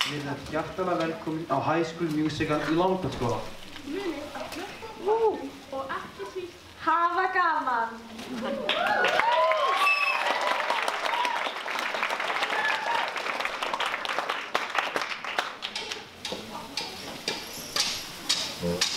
Við erum hjartanlega velkomin á High School Musical í Landaskóla. Munið að klappa og ekki síst hafa gaman! Sér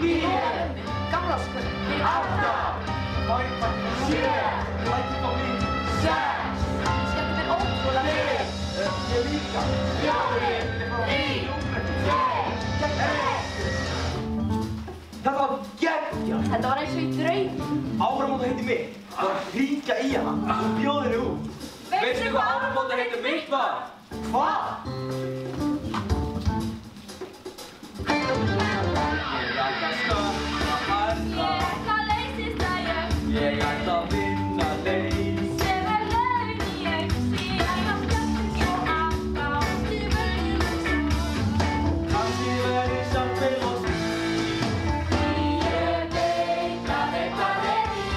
9, Gamláskunni. 8, Mækparti 7, Lækir á mig 6, Skemmti mér ótrúlega mikið. Ég líka 4, 3, 2, 1. Þetta var geggjað. Þetta var eins og í draumi. Áramótaheitið mitt var að hringja í hana og bjóða henni út. Veistu hvað áramótaheitið mitt var? Hvað? Ég ætla að stoppa harna. Ég ætla að leysist að Ég ætla að vinna leið. sem lögin ég sé að skemmti svo aftátt í völdum Kannski verði samt vel og því. Ég veit að eitthvað nýtt,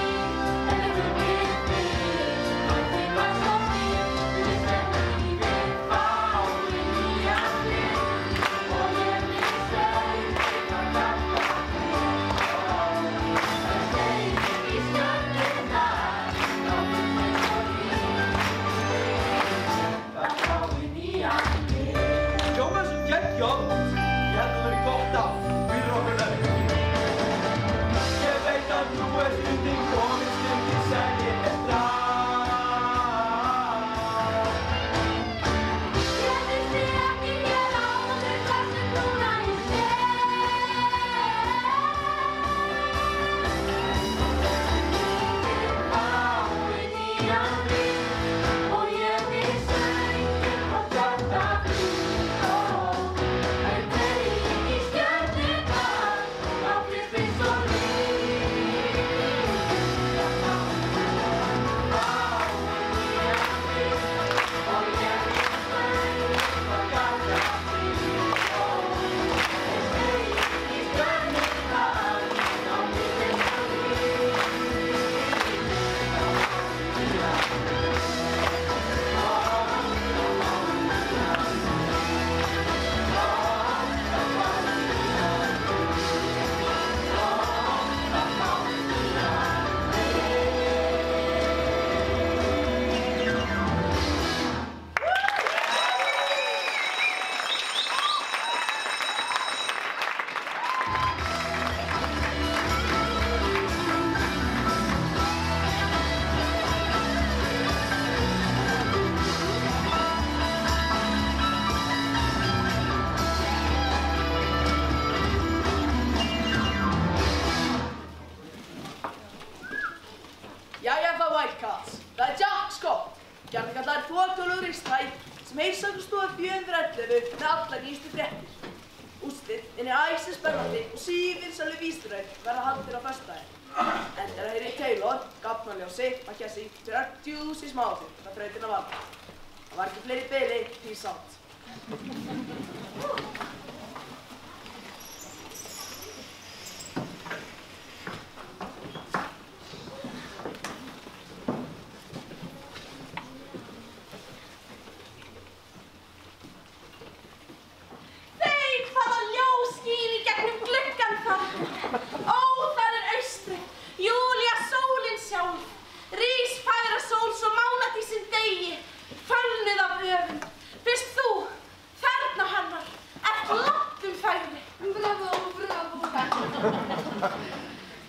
en þú býr því að því var svo fínt, við sem lífið fái nýjan lit og ég missti að hjálpa því að segja í stjörnurnar á því svo fínt að fái nýjan lit. Hljómar svo geggjað. Ég held að verði gott á fyrir okkur öll. Ég veit að nú stundin komin, stundin sem ég frá. Ég vissi ekki hér áður hvað sem núna ég sé. Fái nýjan lit og ég vil söngja og hjarta flýt og auðvitað í stjörnurnar á klippin svo líf. Jæja þá Wildcats, það er Jack Scott, gjarnan kallaður þvottólugur ristæk sem heilsar okkur stofa 411 með allar nýjustu fréttir. Úrslit inn í æsispennandi og sívinsælu vísindarauk verða haldnir á föstudaginn. Enda er að heyri Taylor, gafnaljósi, að kjassi fyrir öll djúsi smáfinn það þrautin að valda. Það var ekki fleiri beili, peace out. Þeir hvaða ljós skín í gegnum gluggann þar. Ó, það er austrið, Júlía sólin sjálf. Rís færa sól svo mánadísinn degi, fölnuð af öfund. Fyrst þú, þarna hennar, ert langt færi. Bravo, bravo.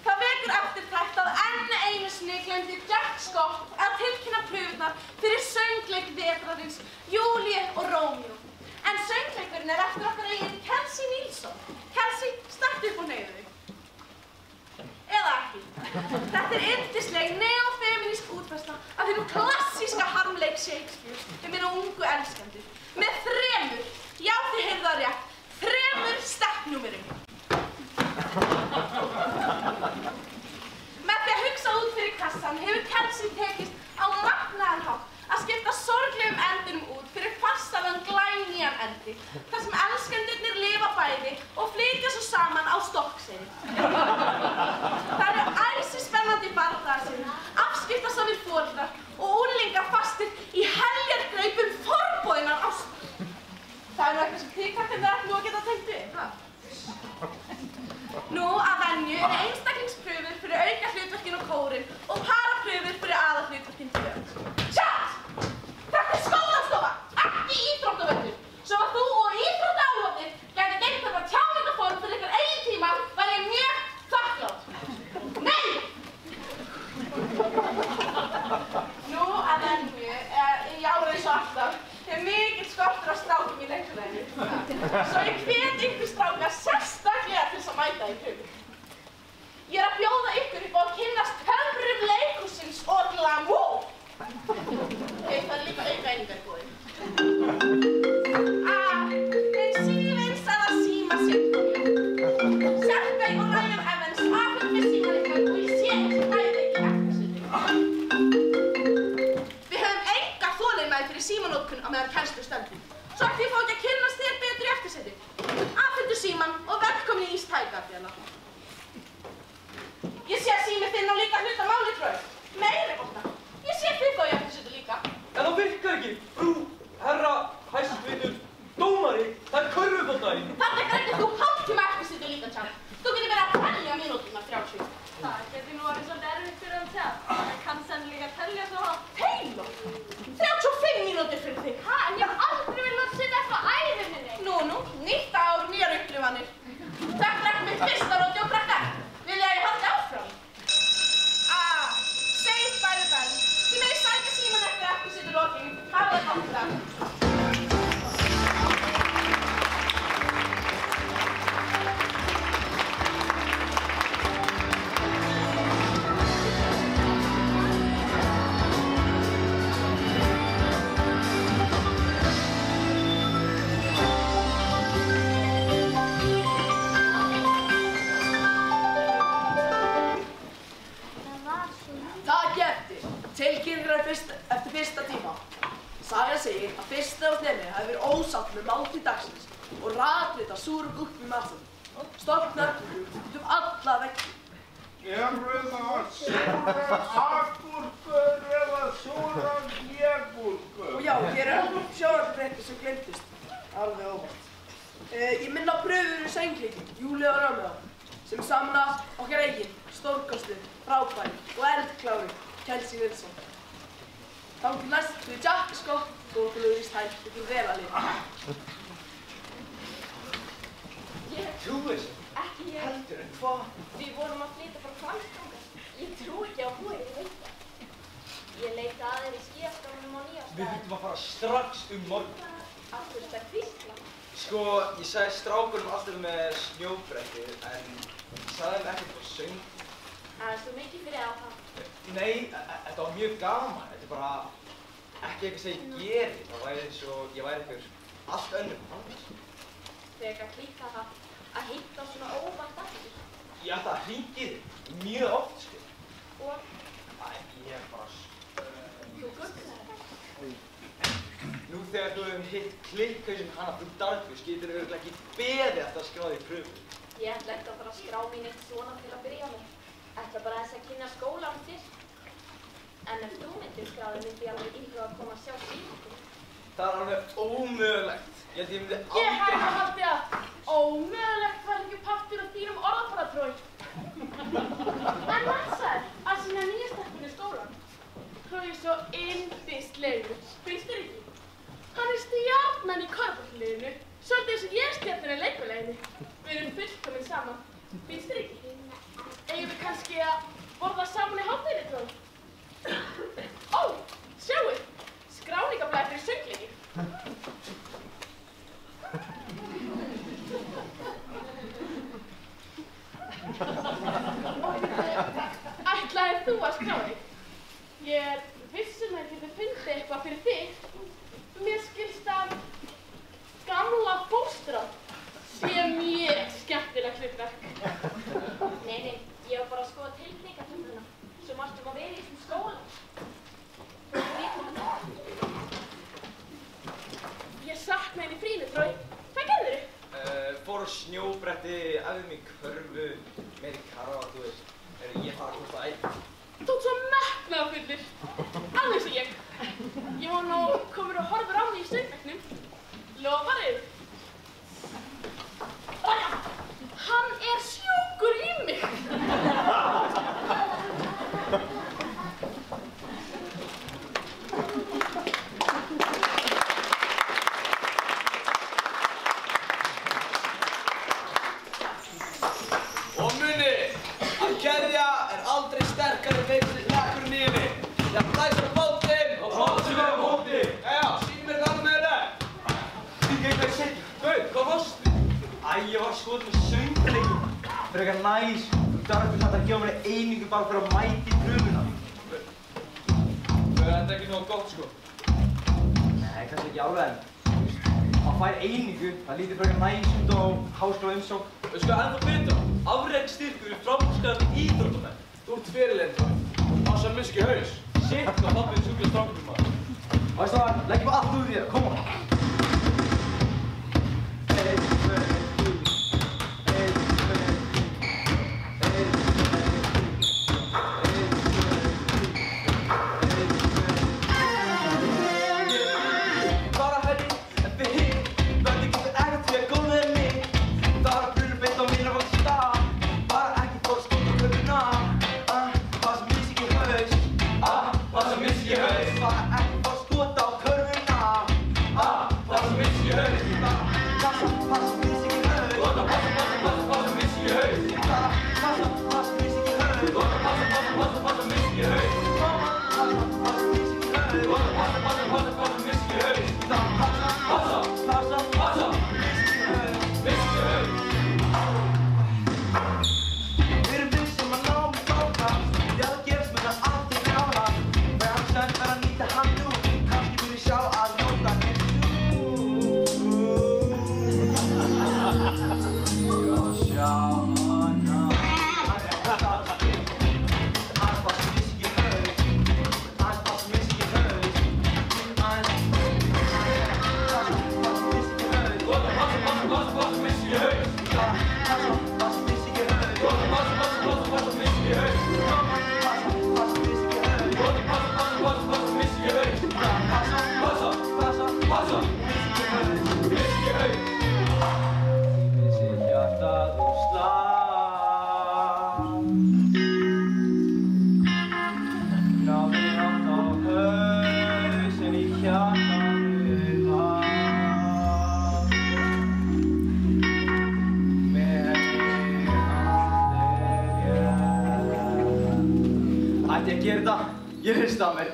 Það vekur eftirtekt að enn einu sinni gleymdi Jack Scott að tilkynna prufurnar fyrir söngleik vetrarins, Júlíu og Rómeó. En söngleikurinn er eftir okkar eigin Kelsey Nilsson. Kelsey, stattu upp og hneyðu þig. Eða ekki. Þetta er yndisleg neofeminísk útfærsla af hinu klassíska harmleik Shakespeare um hina ungu elskendur. Með 3, já þið heyrðu það rétt, 3 stekknúmerum. Með því að hugsa út fyrir kassan hefur Kelsey tekist á magnaðan hátt að skipta sorglegum endinum út fyrir farsælan glænýjan endi, þar sem elskendurnir lifa bæði og flytja svo saman á Stokkseyri. Það eru æsispennandi bardagar sinni, afskiptasamir foreldrar og unglingar fastir í heljargreipum forboðinnar ástar. Það er nú eitthvað sem þið krakkarnir ættu nú að geta tengt við, ha? Nú að venju eru einstaklingsprufur fyrir aukahlutverkin og kórinn og paraprufur fyrir aðalhlutverkin 2. Tjatt! Þetta er skólastofa, ekki íþróttavöllur. Svo að þú og íþróttaáhafnir gætu geimt þetta tjáningaform fyrir ykkar eigin tíma væri ég mjög leikfélaginu. Svo ég hvet ykkur strákar sérstaklega til þess að mæta í prufur. Ég að bjóða ykkur upp á að kynnast töfrum leikhússins og glamour. Það er líka aukaeiningar í boði. En sívinsæða símasinfóníu. Sergei og Ryan Evans afhengt mér síman ykkar og ég sé ekki bæði ekki eftirsetningu. Við höfum enga þolinmæði fyrir símanótkun á meðan kennslu stendur. Svo ætti ég fá ekki að kynnast þér betur í eftirsetningu. Afhentu síman og velkomin í Ís Tægarfélag. Ég sé að símið þinn á líka hluta máli, Troy. Meiri bóta. Ég sé þig þó í eftirsetu líka. En það virkar ekki, frú, herra, hæstvirtur, dómari, það er körfuboltaði. Þarna grættir þú hálftíma eftirsetu líka, Charlie. Þú getur verið að telja mínúturnar 30. Það getur nú orðið svolítið erfitt fyrir hann sjálf. Það kann sennilega telja svo hátt. Taylor! 35 mínútur fyrir þig. Ha, en ég hef aldrei viljað láta setja eitthvað á ævinni. Nú, nýtt ár, nýjar upplifanir. Takk drekk mitt fyrsta róti og krakkar. Vilja ég halda áfram? Saved by the bell. Þið megið sækja síman eftir eftirsetu lokinu. Hafa það gott dag. Eftir fyrsta tíma. Sagan segir að fyrsta ás nemi hafi verið ósátt með máltíð dagsins og ratrita súru gúrku í matinn. Stofnarnir út alla veggi. Eða súran agúrkur eða súran jegúrkur. Og já, hér er sjónvarpsfréttir sem gleymdust. Alveg óvart. Ég minna á pröfur í söngleiki, Júlíu og Rómeó, sem samna okkar eigin, stórkostli, frábæri og eldklári, Kelsey Wilson. Þá til næst við Jack Scott og til Ís Tæg ykkur vel að lifa. Ég Trúi þessu? ekki ég. Heldur en hvað? Við vorum að flytja frá Hvammstanga. Ég trú ekki á búið, ég veit það. Ég leita að þér í skíðaskálanum á Við Nýársdaginn. þurftum að fara strax morgun. Af hverju þetta hvísla? Sko, ég sagði strákunum alltaf með snjóbretti, en ég sagði þeim ekkert frá söng. Það er svo mikið fyrir á það. Nei, þetta var mjög gaman. Þetta er bara ekki eitthvað sem ég geri. Það væri eins og ég væri eitthvað allt önnur annars. Þegar klíka það að hitta svona óvænt aftur. Ég ætla að hringja í þig mjög oft, sko. Og Ég er bara þú guglaði það. Nú þegar þú hefur hitt klikkhausinn hana frú Darkus getur örugglega ekki beðið eftir að skráða í pröfu. Ég ætla ekki að fara að skrá mín eitt svona til að byrja með. Ætla bara aðeins að kynna skólanum fyrst. En ef þú myndir skráði myndi ég alveg íhuga að koma að sjá sýningu. Það er alveg ómögulegt. Ég held ég myndi Ég hef aldrei... haldið að ómögulegt var ekki partur af þínum orðafara, Troy. En Matsar, að sína nýja stelpunni í skólan. Troy er svo yndislegur. Finnst þér ekki? Hann er stjarnan í körfuboltaliðinu, svolítið eins og ég er stjarnan í leikfélaginu. Við erum fullkomin saman. Finnst þér ekki? Eigum við kannski að borða saman í hádeginu, Troy? Ó, sjáu! Skráningablaði fyrir söngleiki. Ætlaðir þú að skrá þig? Ég er vissum að ég geti fundið eitthvað fyrir þig. Mér skilst að gamla fóstran sé mjög skemmtilegt hlutverk. Nei, ég var bara að skoða tilfinningatöfluna. Svo margtum að vera í þessum skóla. Þú veitum það. Ég sakna henni í frínu, Troy. Hvað gerðirðu? Fór á snjóbretti, æfði mig í körfu, með í karfa, þú veist. Ég fara að kosta æði. Þú ert svo metnaðarfullir. Alveg eins og ég. Ég var nú komin og horfir á mig í söngleiknum. Lofar yfir. Hann er sjúkur í mig. Og muni, að keðja er aldrei sterkari veikur hlekkurinn í henni. Ég blæsir á bátinn og hóttum við á hótti. Já, sýnum mér það með þetta. Frekar næs. Þú þarf samt að gefa mér einingu bara fyrir að mæta í prufuna. Þetta er ekki nógu gott, sko. Nei, kannski ekki alveg en. Maður fær einingu, það lítur frekar næs út á háskólaumsókn. Við sko ennþá betra. Afreksstyrkur er framúrskarandi íþróttamenn. Þú ert fyrirlendari. Passa að missa ekki haus. Shit, hvað pappið sjúklega strákur maður. Veist það, leggjum allt úr þér, kom on. 1, 2, 3. 1, 2, 3. 1, 2, 3. Bara henni, en við hinn. Verði getur ekkert því að góð með mig. Það er að bruna beint á mín af alls stað. Bara ekki fór að skóta köpuna. Passa að missa ekki haus. Passa að missa ekki haus. Bara ekki fór að skota á körfuna. Passa að missa ekki haus. Passa að missa ekki haus. Passa að missa ekki haus. Passa að missa ekki haus. Passa að missa ekki haus. Passa að missa ekki haus. Við erum vissum að ná með frákast. Þegar það gerst mun það aldrei klára. Þegar hann stend verð að nýta hann nú. Kannski mun ég sjá að njóta eins þú. Ég var að sjá hana. Hann er ekki alltaf. Hann bara missi ekki haus. Hann bara missi ekki haus. Hann bara missi ekki haus. Passa að missi ekki haus. Ætti ég að gera þetta? Ég hrista á mér.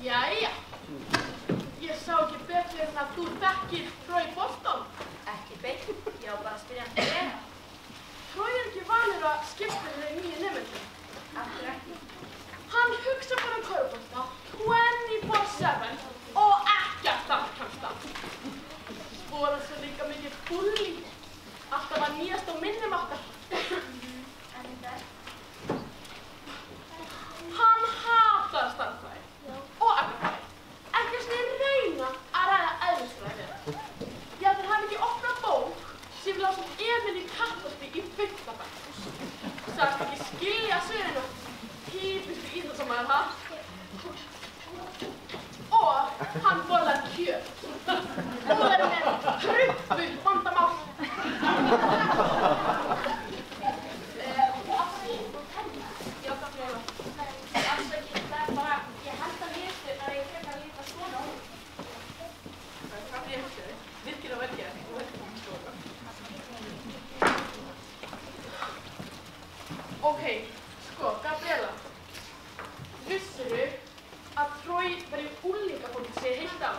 Jæja, ég sá ekki betur en að þú þekkir Troy Bolton. Ekki beint, ég á bara að spyrja hann fyrir. Troy er ekki vanur að skipta þeirri nýju nemendum. Aftur ekki. Hann hugsa bara um körfubolta 24/7 og ekkert annað kannski það. Spora svo líka mikið bulli. Alltaf að nýjast á minnum okkar. En þetta er? Hann hatar stærðfræði og efnafræði. Ekki að reyna að ræða eðlisfræði við hann. Ég held að hann ekki opnað bók sem við lásum Emil í Kattholti í 5. bekk. Sagðist ekki skilja sviðinu. Típiskur íþróttamaður það. Og hann borðar kjöt. Og er með hrubbu vandamál. Ókei, sko, Gabriela. Vissirðu að Troy var í unglingapólitísi heilt ár?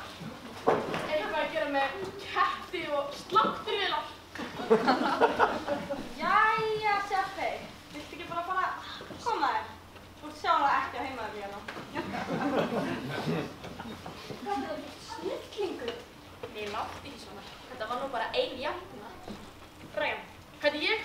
Eitthvað að gera með ketti og slátturvélar? Jæja, Sjaffi. Viltu ekki bara koma þér? Þú ert sjálflega ekki ekki að heimaði hérna. Hvað er það snillingur? Nei, mátti ekki svona. Þetta var nú bara ein jafna. Ræjan, hætti ég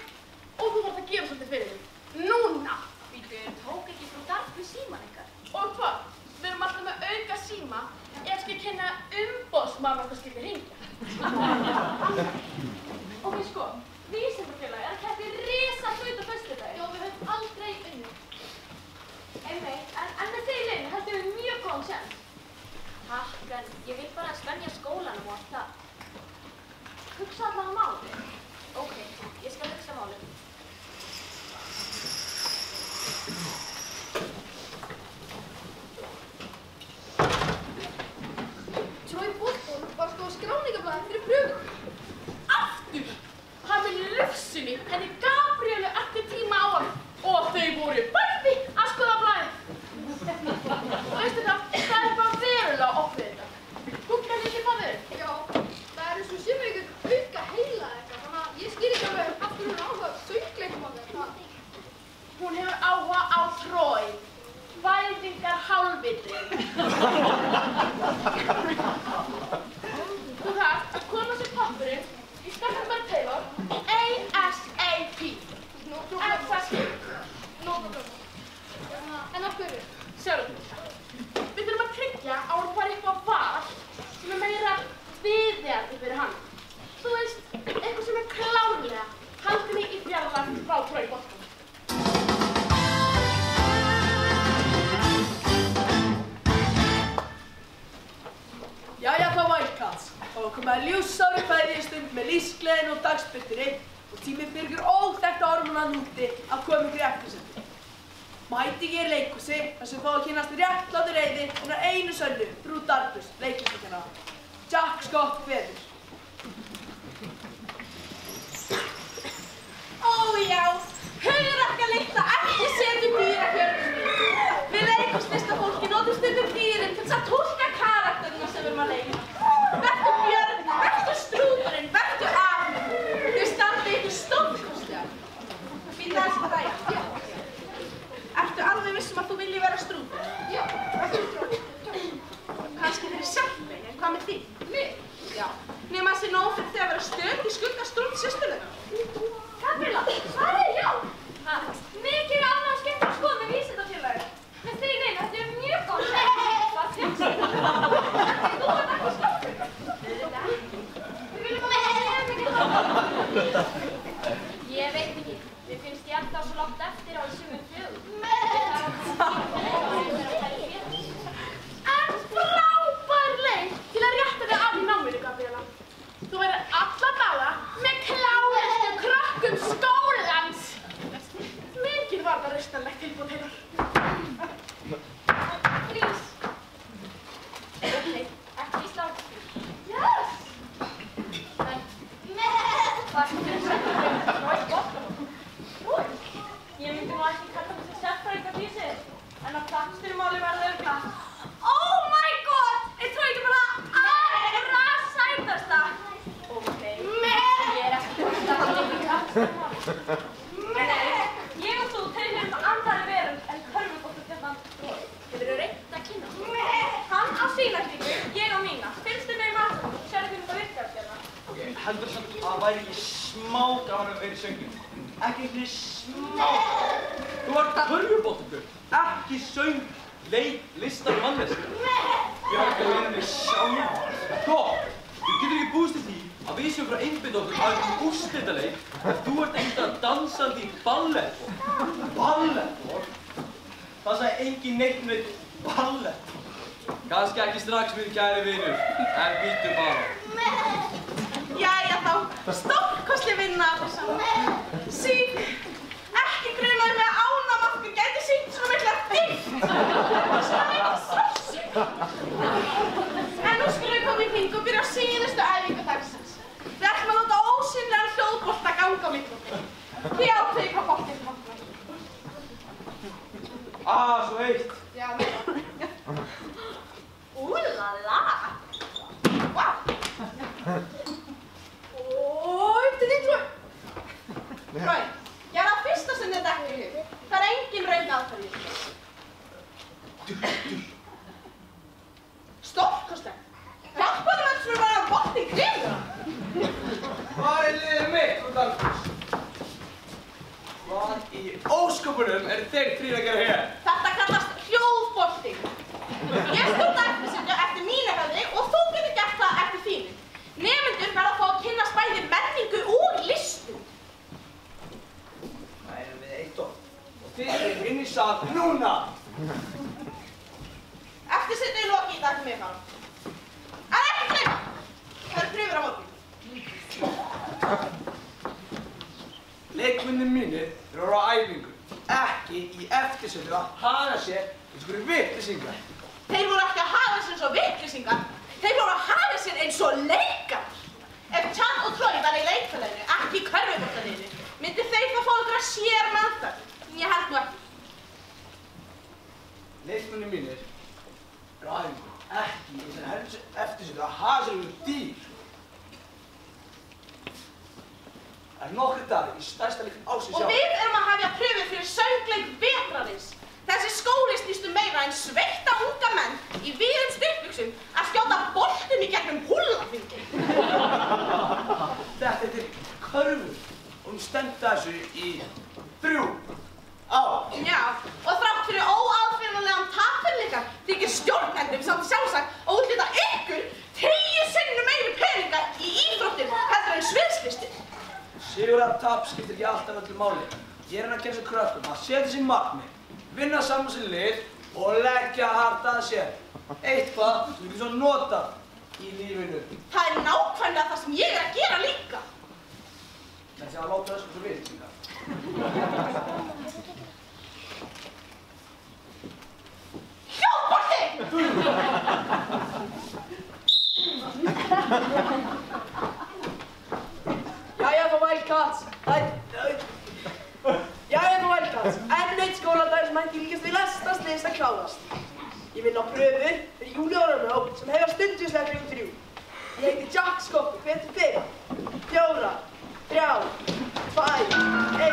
og þú þarf að gera svolítið fyrir þig. Núna! Býtu, tók ekki frú Darbu síman ykkar? Og hvað? Við erum alltaf með auka síma ef skal kenna umboðsmann okkar skildi hringja. Ok, sko, Vísindafélagið er að keppa í risahlaut á föstudaginn. Já, við höfum aldrei unnið. Einmitt, en með þeir leinu heldur við mjög góðan séns. Takk, en ég vil bara spenja skólanum og allt það. Hugsa allavega málið. Ok, ég skal hugsa málum. Troy Bolton var sko á skráningablaði fyrir pröfum. Aftur! Hann með lufsunni henni Gabrielu eftir tíma á hann og þau voru bæði að skoða blaðið. Veistu það, það er bara verulega opið þetta. Googlaði ekki hvað þau eru? Já, það eru svo sem einhver auka heila eitthvað, þannig að ég skil ekki alveg af hverju hún áhuga söngleikum á þetta. Hún hefur áhuga á Troy. Væðingar hálfviti. Þú þarft að koma sér pappurinn í Stefan Taylor ASAP. En það skil. Nú, en af hverju? Sjáðu. Við þurfum að tryggja að hún fari upp á val sem er meira viðeigandi fyrir hann. Þú veist, eitthvað sem er klárlega haldinni í fjarlægt frá Troy Bolton. Jæja þá Wildcats, þá er komið að ljósári kvæðistund með lífsgleðin og dagsbirtinni og tíminn fyrir ykkur óþekkta hormónan úti að koma ykkur í eftirsendi. Mæti ég í leikhúsi þar sem fá að kynnast réttlátu reiði hennar einu sönnu, Frú Darbus, leiklistakennara. Jack Scott kveður. Ó já, hugrakkalykta ekki setjum dýra hjörnum. Við leikhúslistafólki notum stundum dýrin til þess að túlka karakterina sem við erum að leika. Vertu björn, vertu strúturinn, vertu afnum. Þau standi ykkur stórkostlega. Býta þess að ræða. Ertu alveg vissum að þú vilji vera strútur? Já, verður strútur. Kannski þeirri sjálfvegin, en hvað með því? Mig? Já, nema þessi nóg fyrir þig að vera stödd í skugga strút systurlega. Gabriela, svarið er já! Ha, mikið annað að skemmta skoða með Vísindafélagið. Með því neina, þetta er mjög góð sér. Hvað finnst þér? Þú ert ekki skáttur. Þetta ekki. Við viljum að vera mikið það. Ég veit ekki. Mér finnst ég alltaf svo langt eftir á sumum flugum. En frábær leið til að rétta þig af í náminu, Gabriela. Þú verður alla daga með klárustu krökkum skólans. Mikið var það rausnarlegt tilbúð Taylor. Grís. Ok, ekki í slátt. Yes! En, hvað sem þú segir, Troy Bolton. Troy? Ég myndi nú ekki kalla þessi sérfræðingar vísir, en að plattstýrumáli verða örugglega. Oh my god! Er Troy ekki bara allra sætasta? Ok, ég er ekki búin að staða líka. Ég og þú teljum andari veröld en körfuboltakennan Troy. Hefurðu reynt að kynna hann? Hann á sína klíku, ég á mína. Fylgstu með í matum, sérðu hvernig það virkar hérna. Ok, heldur samt að það væri ekki smá gaman að vera í söngnum? Ekki einu smá. Þú ert körfuboltakur, ekki söng, leik, listar og mannveska. Ég var ekki að vera með sjálf. Sko, þú getur ekki búist til því að við séum frá einbytt okkur að einhverjum úrslitaleik en þú ert eitthvað dansandi í ballett. Ballett? Það sagði engin neitt með ballett. Kannski ekki strax minn kæri vinur, en býttu bara. Jæja þá, stórkostleg vinna af þessu. Sík, ekki grunaði með að ánamaðkur gæti sýnt svona mikla dýrt. Svona mikla svarsi. En nú skulum við koma í hring og byrja á síðustu æfingu dagsins. Við ætlum að láta ósynlegan hljóðbolta ganga á milli okkar. Þið ákveðið hvað boltinn vantar. Svo heitt. Já, meira. Úlala! Vá! Upp til þín, Troy! Troy, ég er það fyrsta sem þið dettur í hug. Það er engin raun aðferð í þessu. ósköpunum eru þeir þrír að gera hér? Þetta kallast hljóðbolti. Ég stjórna eftirsetningu eftir mínu höfði og þú getur gert það eftir þínu. Nemendur verða að fá að kynnast bæði menningu og listum. Það erum við eitt og þið erum inn í sal núna. Eftirsetningu er lokið í dag með það. En ekki gleyma, það eru pröfur á morgun. Leikmennir mínir eru á æfingu, ekki í eftirsetningu að haga sér eins og einhverjir vitleysingar. Þeir voru ekki að hafa sér eins og vitleysingar. Þeir voru að hafa sér eins og leikar. Ef Chad og Troy var í leikfélaginu, ekki í körfuboltaliðinu, myndi þeir þá fá einhverja sér meðferð. Ég held nú ekki. Leikmennir mínir eru á æfingu, ekki í þessari eftirsetningu að haga sér eins og dýr. Það er nokkrir dagar í stærsta leik ársins Og við erum að hefja pröfur fyrir söngleik vetrarins. Þessi skóli snýst meira en sveita unga menn í víðum styrkbuxum að skjóta boltum í gegnum húllafingi. Þetta er körfur og hún stemdi þessu í 3 ár. Já, og þrátt fyrir óaðfinnanlegan tapfyrirleika þykir stjórnendum samt sjálfsagt að úthlita ykkur 10 sinnum meiri peninga í íþróttir heldur en sviðslistir. Sigur að tap skiptir ekki alltaf öllu máli. Ég er að kenna sér krökkum að setja sér markmið, vinna saman sér lið og leggja hart að sér. Eitthvað sem ekki svo notað í lífinu. Það er nákvæmlega það sem ég er að gera líka. Með því að láta þessu svo við, líka. Hljóðbolti! Jæja þá Wildcats. Jæja þá Wildcats. Enn eitt skóladagur sem hætti líkast við lestasliðis að klárast. Ég vinn á pröfur fyrir Júli og Rómeó sem hefja stundvíslega kringum 3. Ég heiti Jack Skoppi, hver til 5, 4, 3, 2, 1.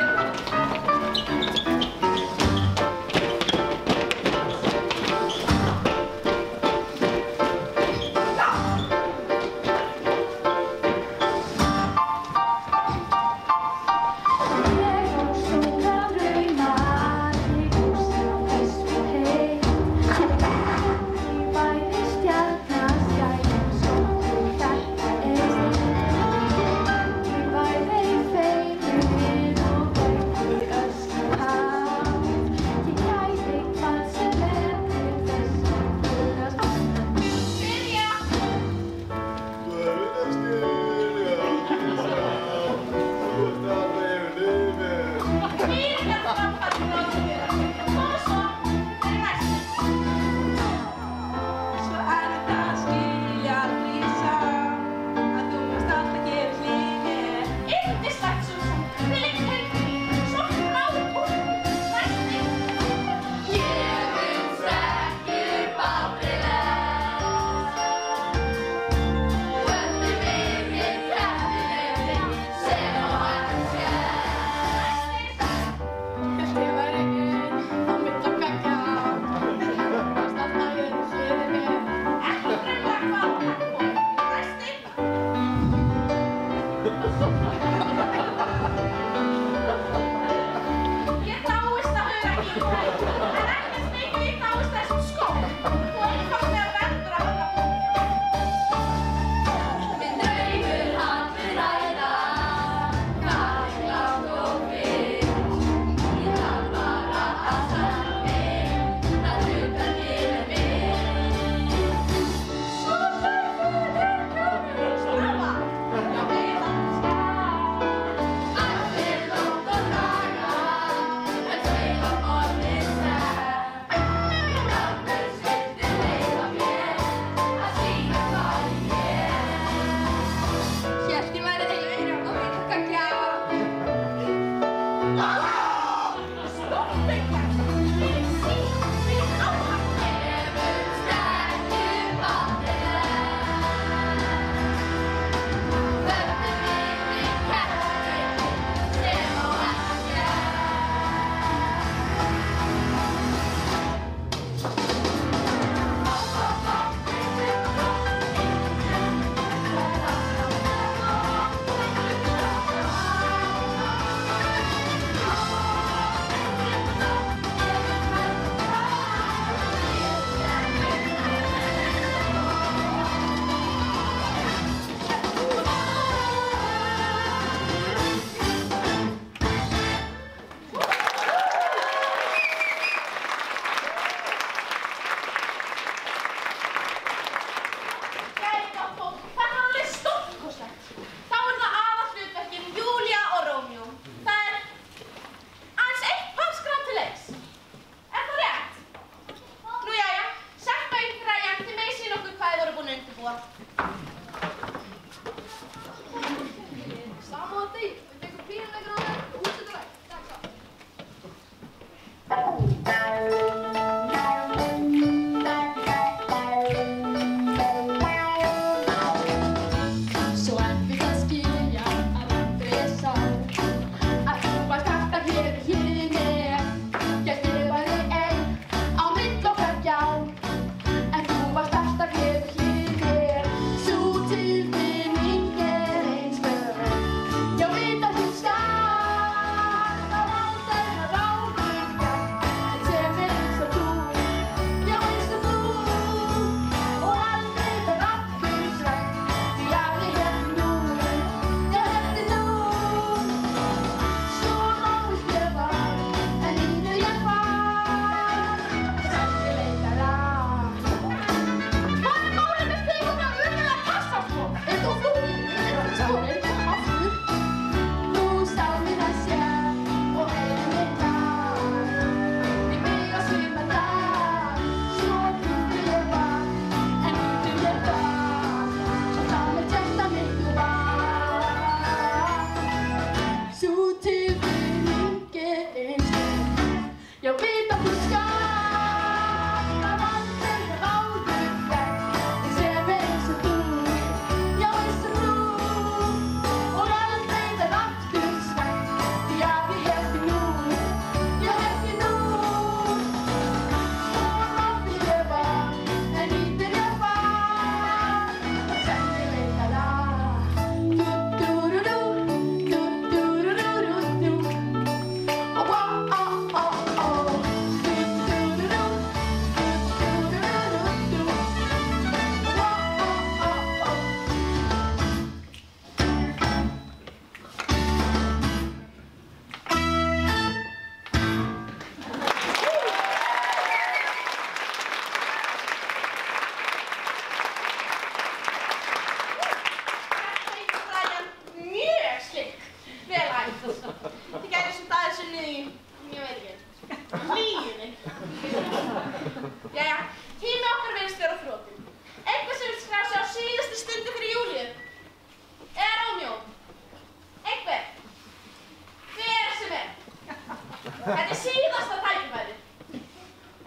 Þetta er síðasta tækifærið.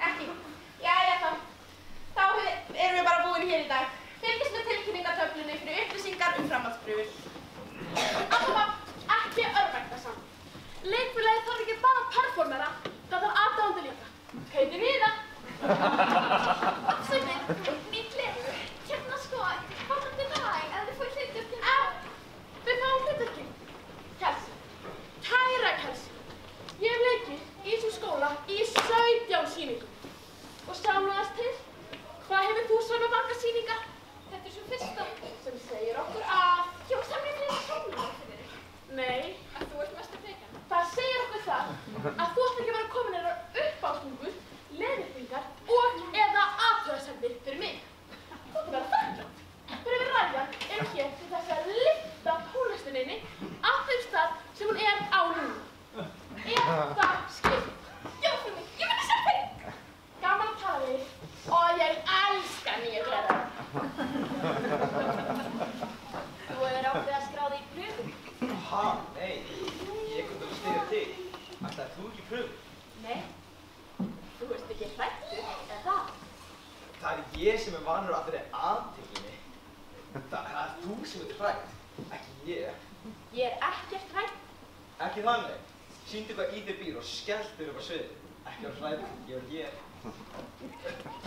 Ekki. Jæja þá. Þá erum við bara búin hér í dag. Fylgist með tilkynningatöflunni fyrir upplýsingar framhaldsprufur. Alltaf ekki örvænta samt. Leikfélagið þarf ekki bara að performera, það þarf aðdáandi líka. Heitir Víða. Afsökun, mín gleður. Hérna sko, hvað er þetta lag ef þið fór hlutverkin? Við fáum hlutverkin. Kelsey. Kæra Kelsey. Ég hef leikið í þessum skóla í 17 sýningum. Og sjáum við aðeins til. Hvað hefur þú svona margar sýningar? Þetta er svo fyrsta. Sem segir okkur að... Já, samlega fyrir sjónum fyrir þig. Nei. Að þú ert mest að fleika. Það segir okkur það að þú ætti ekki að vera komin hérna uppástungur, leiðréttingar og eða athugasemdir fyrir mig. Þú ætti að vera þakklátt. Fyrir við Ryan erum hér til þess að lyfta tónlistuninni á þeim stað sem hún er á núna. Er það skipt? Já, fyrir mig. Ég myndi sjá þig. Gaman að tala við þig og ég elska nýja gleða. Þú hefur ákveðið að skráða í pröfu. Ha, nei. Ég kom til að styðja þig. Ætlaðir þú ekki í pröfu? Nei, þú veist ekki hrættur, eða það? Það er ég sem er vanur að þeirri aðteklinni. Það er þú sem ert hrætt, ekki ég. Ég er ekkert hrætt. Ekki þannig. Sýndu hvað í þér býr og skelltu upp á sviðið. Ekki á hræðu, ég er ég.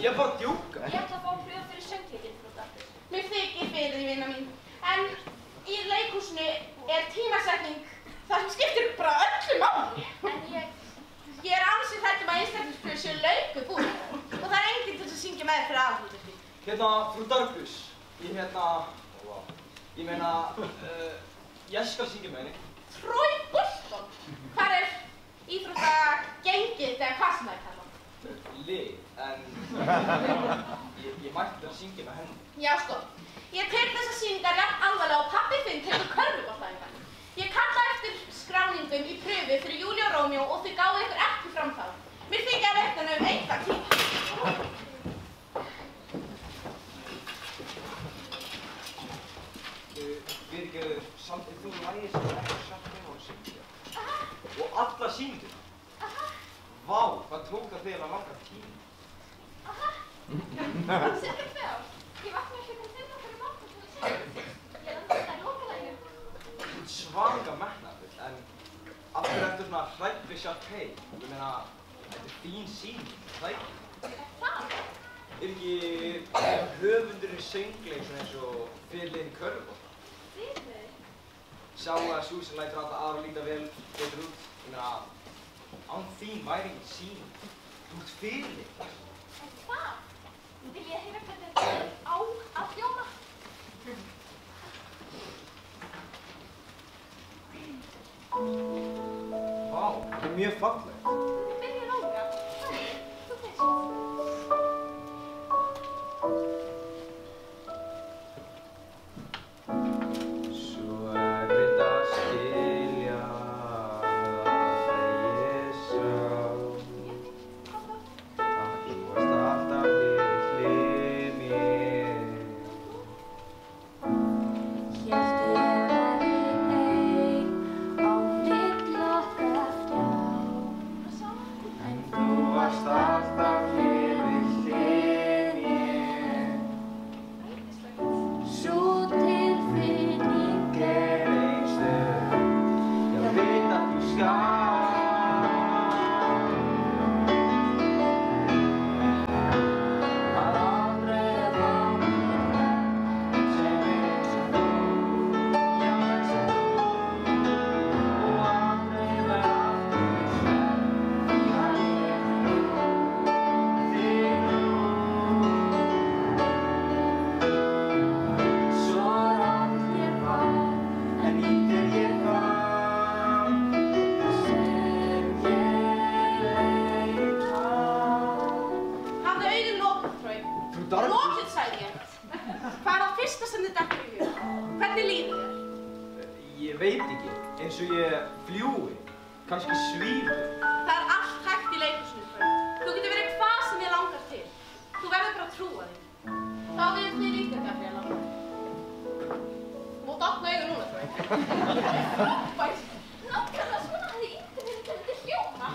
Ég er bara að djúka. Ég ætla að fá pröfu fyrir söngleikinn, frúta. Mér þykir fyrir því, vina mín. En í leikhúsinu er tímasetning það sem skiptir bara öllu máli. En Ég er ansið hrædd að einstaklingspröfur séu löngu búin og það er enginn til að syngja með fyrir aðalhlutverki. Hérna, frú Darkus. Ég meina, ég skal syngja með henni. Troy Bolton? Hvar er íþróttagengið eða hvað sem það er kallað? Lið, en ég mætti að syngja með henni. Já sko, ég tek þessa sýningar jafn alvarlega og pabbi þinn tekur körfuboltaæfingar. Ég kalla eftir skráningum í pröfu fyrir Júlíu og Rómeó og þau gáðu ykkur ekki fram þá. Mér þykja að reikna um eitthvað tíma. Fyrirgefðu, samtið þú lagið sem ekki satt með á að syngja. Og alla sýninguna. Vá, hvað tók það þig að langa tíma? Cirka 2 ár. Ég vaknaði klukkan 5 fyrir morgun til að segja þig. Ég landi þetta í lokalæginu. Svanga metnaðarfull, en af hverju ertu svona hrædd við Sharpay? Ég meina, þetta er þín sýning, það ekki? Það? Er ekki höfundurinn söngleik svona eins og fyrirliðin körfubolta? Fyrirliði? Sjáu að sú sem lætur alltaf aðra líta vel betur út. Ég meina, án þín væri engin sýning. Þú ert fyrirlið. En það? Vil ég heyra hvernig þetta er á að hljóma? Vá, þetta er mjög fallegt. Byrja rólega. Þú veist. Svo erfitt að skilja það ég sá að þú varst alltaf við mér. Hélt ég væri ein á milli okkar þrjá, En þú varst alltaf við mér. sú tilfinning er Einstök, ég veit að þú skal að aldrei fá mér sem eins og þú, já eins og þú, og aldrei verð aftur svefn, því að ég þig nú. Svo rátt ég var, en íttir ég fram sem ég leita. Hafðu augun lokuð, Troy. Frú Darkus. Lokuð, sagði ég. Hvað er það fyrsta sem þið dettur í hug? Hvernig líður þér? Ég veit ekki, eins og ég fljúi, kannski svífi. Það er allt hægt í leikhúsinu, Troy. Þú getur verið hvað sem þið langar til. Þú verður bara að trúa því. Þá verður þið líka, Gabriela. Þú mátt opna augun núna, Troy. Nákvæmlega svona hefði ímyndin verið til þetta hljóma.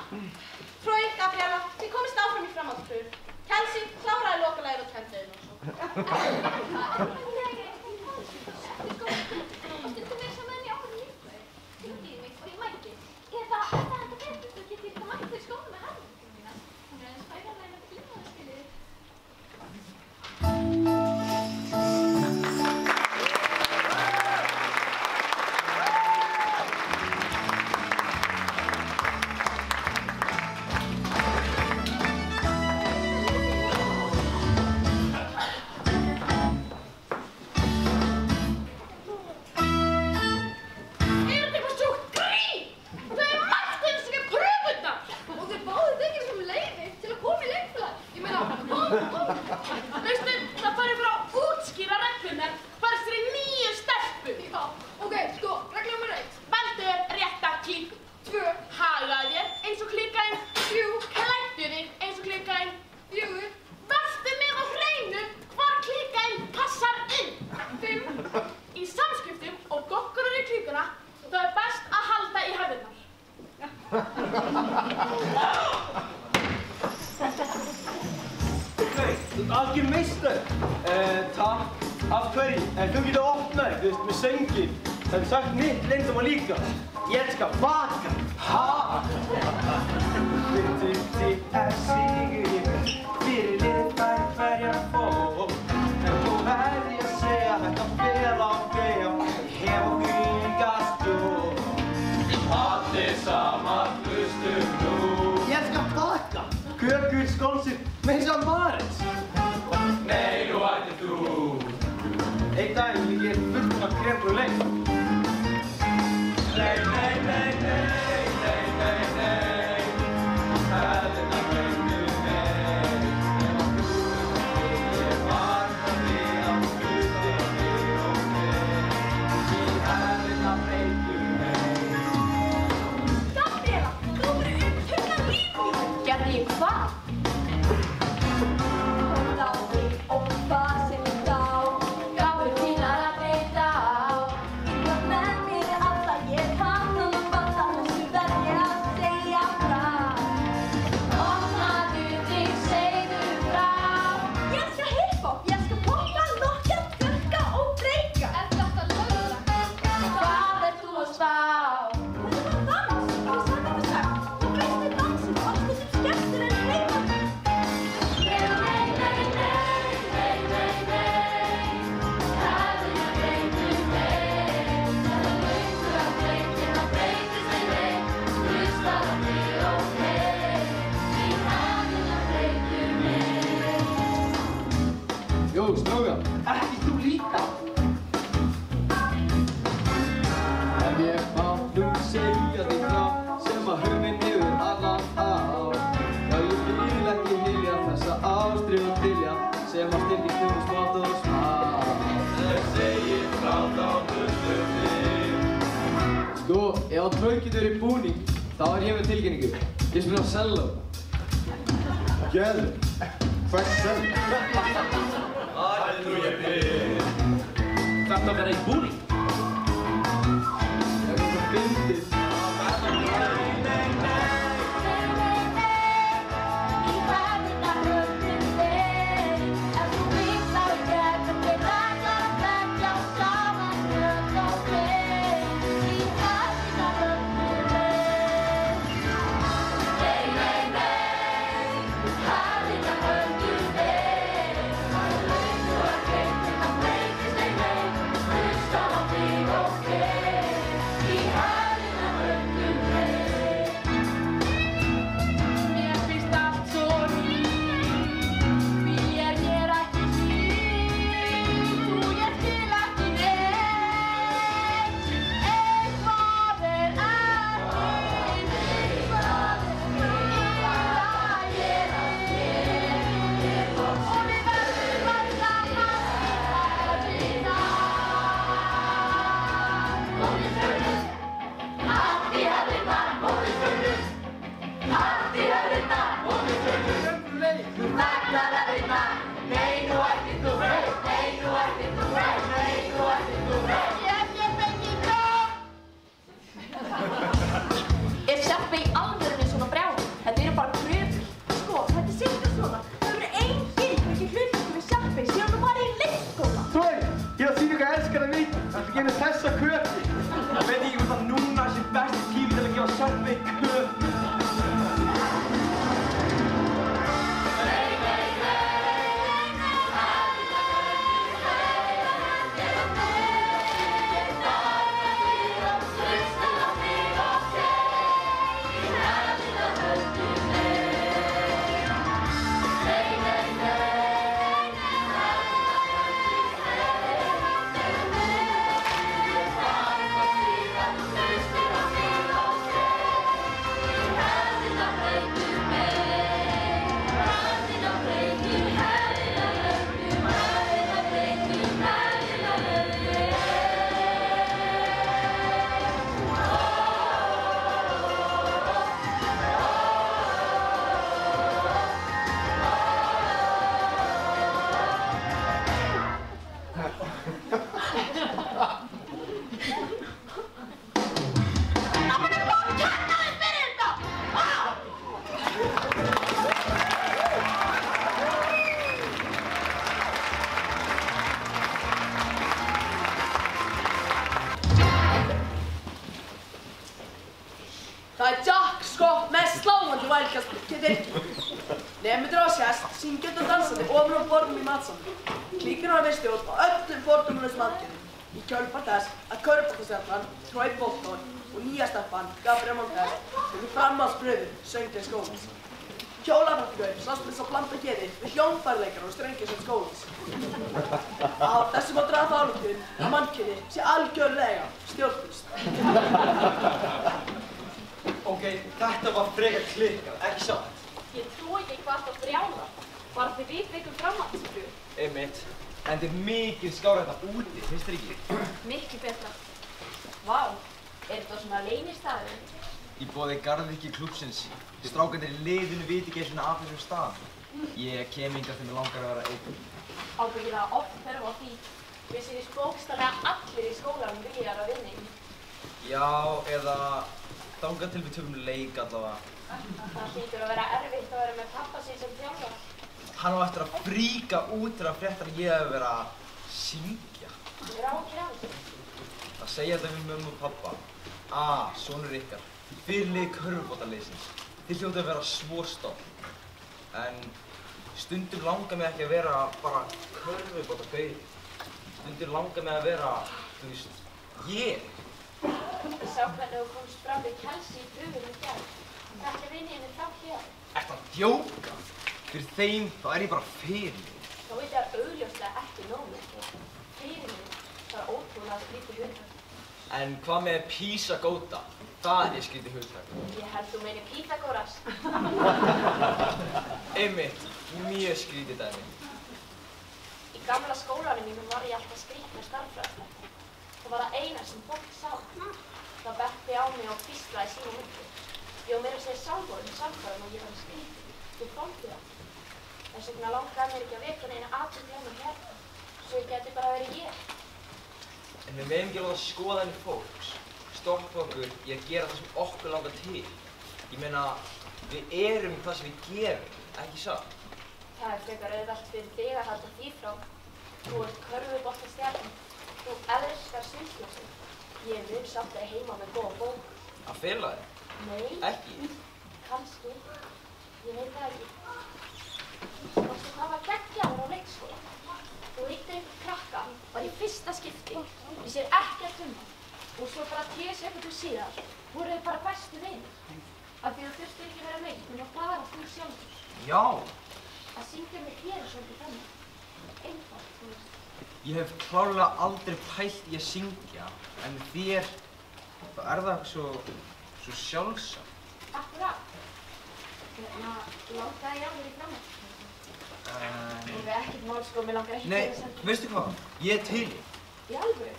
Þú ert algjör meistar. Takk. Af hverju? En þú getur opnað, þú veist, með söngin. Það er sagt mitt leyndamál líka. Ég elska baka. Ha? Þetta sigur fyrir liðið þær hverja fór. En þú verði að segja þetta fel á mig. Ég hef okkur enga stjórn. Allir saman hlustum nú. Ég elska baka. Kökur, skonsir, meins að Marins. Nei, nú ættir þú. Einn daginn ég er fullt af krem og leik. Nei, nei, nei, nei, nei, nei, nei. Hefðina gleymdu mig. Ef að þú ég var það við að hlusta mig og mig. Í hefðina breytu mig. Gabriela, þú verður upptöknað lífið. Gerði ég hvað? Horfði á þig og hvað sem ég sá. Gáfu þínar að breyta á. Þú var með mér alla, ég kann að fatta þessu verð ég að segja frá. Opnaðu þig, segðu frá. Ég elska hiphop, ég elska poppa, lokka, dukka og breyka. Er þetta löglegt? Hvað ert þú að spá? Þetta var dans, ég sagði þetta sagt. Þú besti dansinn, allt þessum skemmtir en heima. Nei, nei, nei, nei, nei, nei, nei. Hefðina breytu mig. Það er löngu að breytin að breytist ei leið. Hlustar á mig og mig. Í hefðina breytu mig. Jó, strákar, ekki þú líka? Ef ég má nú segja þig frá sem að hugminn yfir annan á. Já, ég vil ekki hylja þessa ástríðu dilja sem að styrkist um smátt og smátt. Ég segi frá þá hlustum þig. Sko, ef að Trögg getur í búning, þá er ég með tilkynningu. Ég spila á selló. Geðveikt. Hvert sem? Þetta verður í búning. Það er svo fyndið. Í hefðina breytu mig. Ef þú vilt þá í gegn við ætlar að leggja saman rödd og mig. Í hefðina breytu mig. Nei, nei, nei. Hefðina breytu mig. Það er löngu að breytin að breytist ei leið. Hlusta á Það er Jack Scott með sláandi vælkast. Nemendur á sést, syngjandi og dansandi ofan á borðum í matsalnum. Klíkan var með stjórn á öllum fordómalausum aðgerðum. Í kjölfar þess að körfuboltastjarnan Troy Bolton og nýja stelpan Gabriel Montez tóku framhaldspröfu söngleik skólans. Hjólabrættingur sást þess að blanda geði við hljómfærleikara og strengjasveit skólans. Af þessu má draga þá ályktun að mannkynið sé algjörlega stjórnlaust. Ok, þetta var frekar klikkað, ekki satt? Ég trúi ekki hvað það brjála. Bara þið vitið ykkur framhaldspröfu. Einmitt. En þetta er mikið skárra þetta úti, finnst þér ekki? Mikið betra. Vá, þetta svona leynistaður? Í boði garðvirki klúbbsins. Strákarnir í liðinu viti ekki svona af þessum stað. Ég kem hingað þegar mig langar að vera einn. Ábyggilega oft þörf á því. Við séum bókstaflega allir í skólanum viljar að vinna í. Já, eða þangað til við tökum leik allavega. Það hlýtur að vera erfitt að vera með pappa sín sem þjálfara. Hann á eftir að fríka út þegar hann fréttar að ég hef verið að syngja. Ráðgjörandi. Það segja þetta við mömmu og pappa. Sonur ykkar. Fyrirlið körfuboltaliðsins. Þið hljótið að vera svo stolt. En stundum langar mig ekki að vera bara körfuboltagauði. Stundum langar mig að vera, þú veist, ég. Ég sá hvernig þú komst fram við Kelsey í pröfunum í gær. Þetta vinniðinni frá hér. Ertu að djóka? Fyrir þeim þá er ég bara fyrirlið. Þá veit ég að augljóslega ekki nóg mikið. Fyrirlið, það er ótrúlega skrítið hugtak. En hvað með Písagóta? Það er skrítið hugtak. Ég held þú meini Píþagóras. Einmitt, mjög skrítið dæmi. Í gamla skólanum mínum var ég alltaf skrítna stærðfræðilegt. Það var það eina sem fólk sá. Það benti á mig og hvíslaði sín og myndi. Ég var meira að segja sjálfur samfæðum og ég var skrítið. Ég þoldi það. Þess vegna langaði mér ekki að vekja neina athygli á mig hérna, svo ég geti bara verið ég. En við megum ekki láta skoðanir fólks stoppa okkur í að gera það sem okkur langar til. Ég meina, við erum það sem við gerum, ekki satt? Það er frekar auðvelt fyrir þig að halda því frá. Þú ert körfuboltastjarnan. Þú elskar sundlausin. Ég mun samt að heima með góða bók. Að fela þig? Nei. Ekki? Kannski. Ég veit það ekki. Varstu hvað var geggjaður á leikskóla? Þú hittir einhvern krakka, var í fyrsta skipti. Ég sér ekkert hann. Og svo bara 10 sekúndur síðar voru þið bara bestu vinir. Af því það þurfti ekki vera neitt, nema bara þú sjálfur. Já. Að syngja með þér er svolítið þannig. Einfalt, þú veist. Ég hef klárlega aldrei pælt í að syngja, en þér, þá er það svo sjálfsagt. Akkurát. Langaði ég alveg í framhaldsskóla. Ég veit ekkert mál sko, mér langar ekki Nei, veistu hvað? Ég er til í. Í alvöru?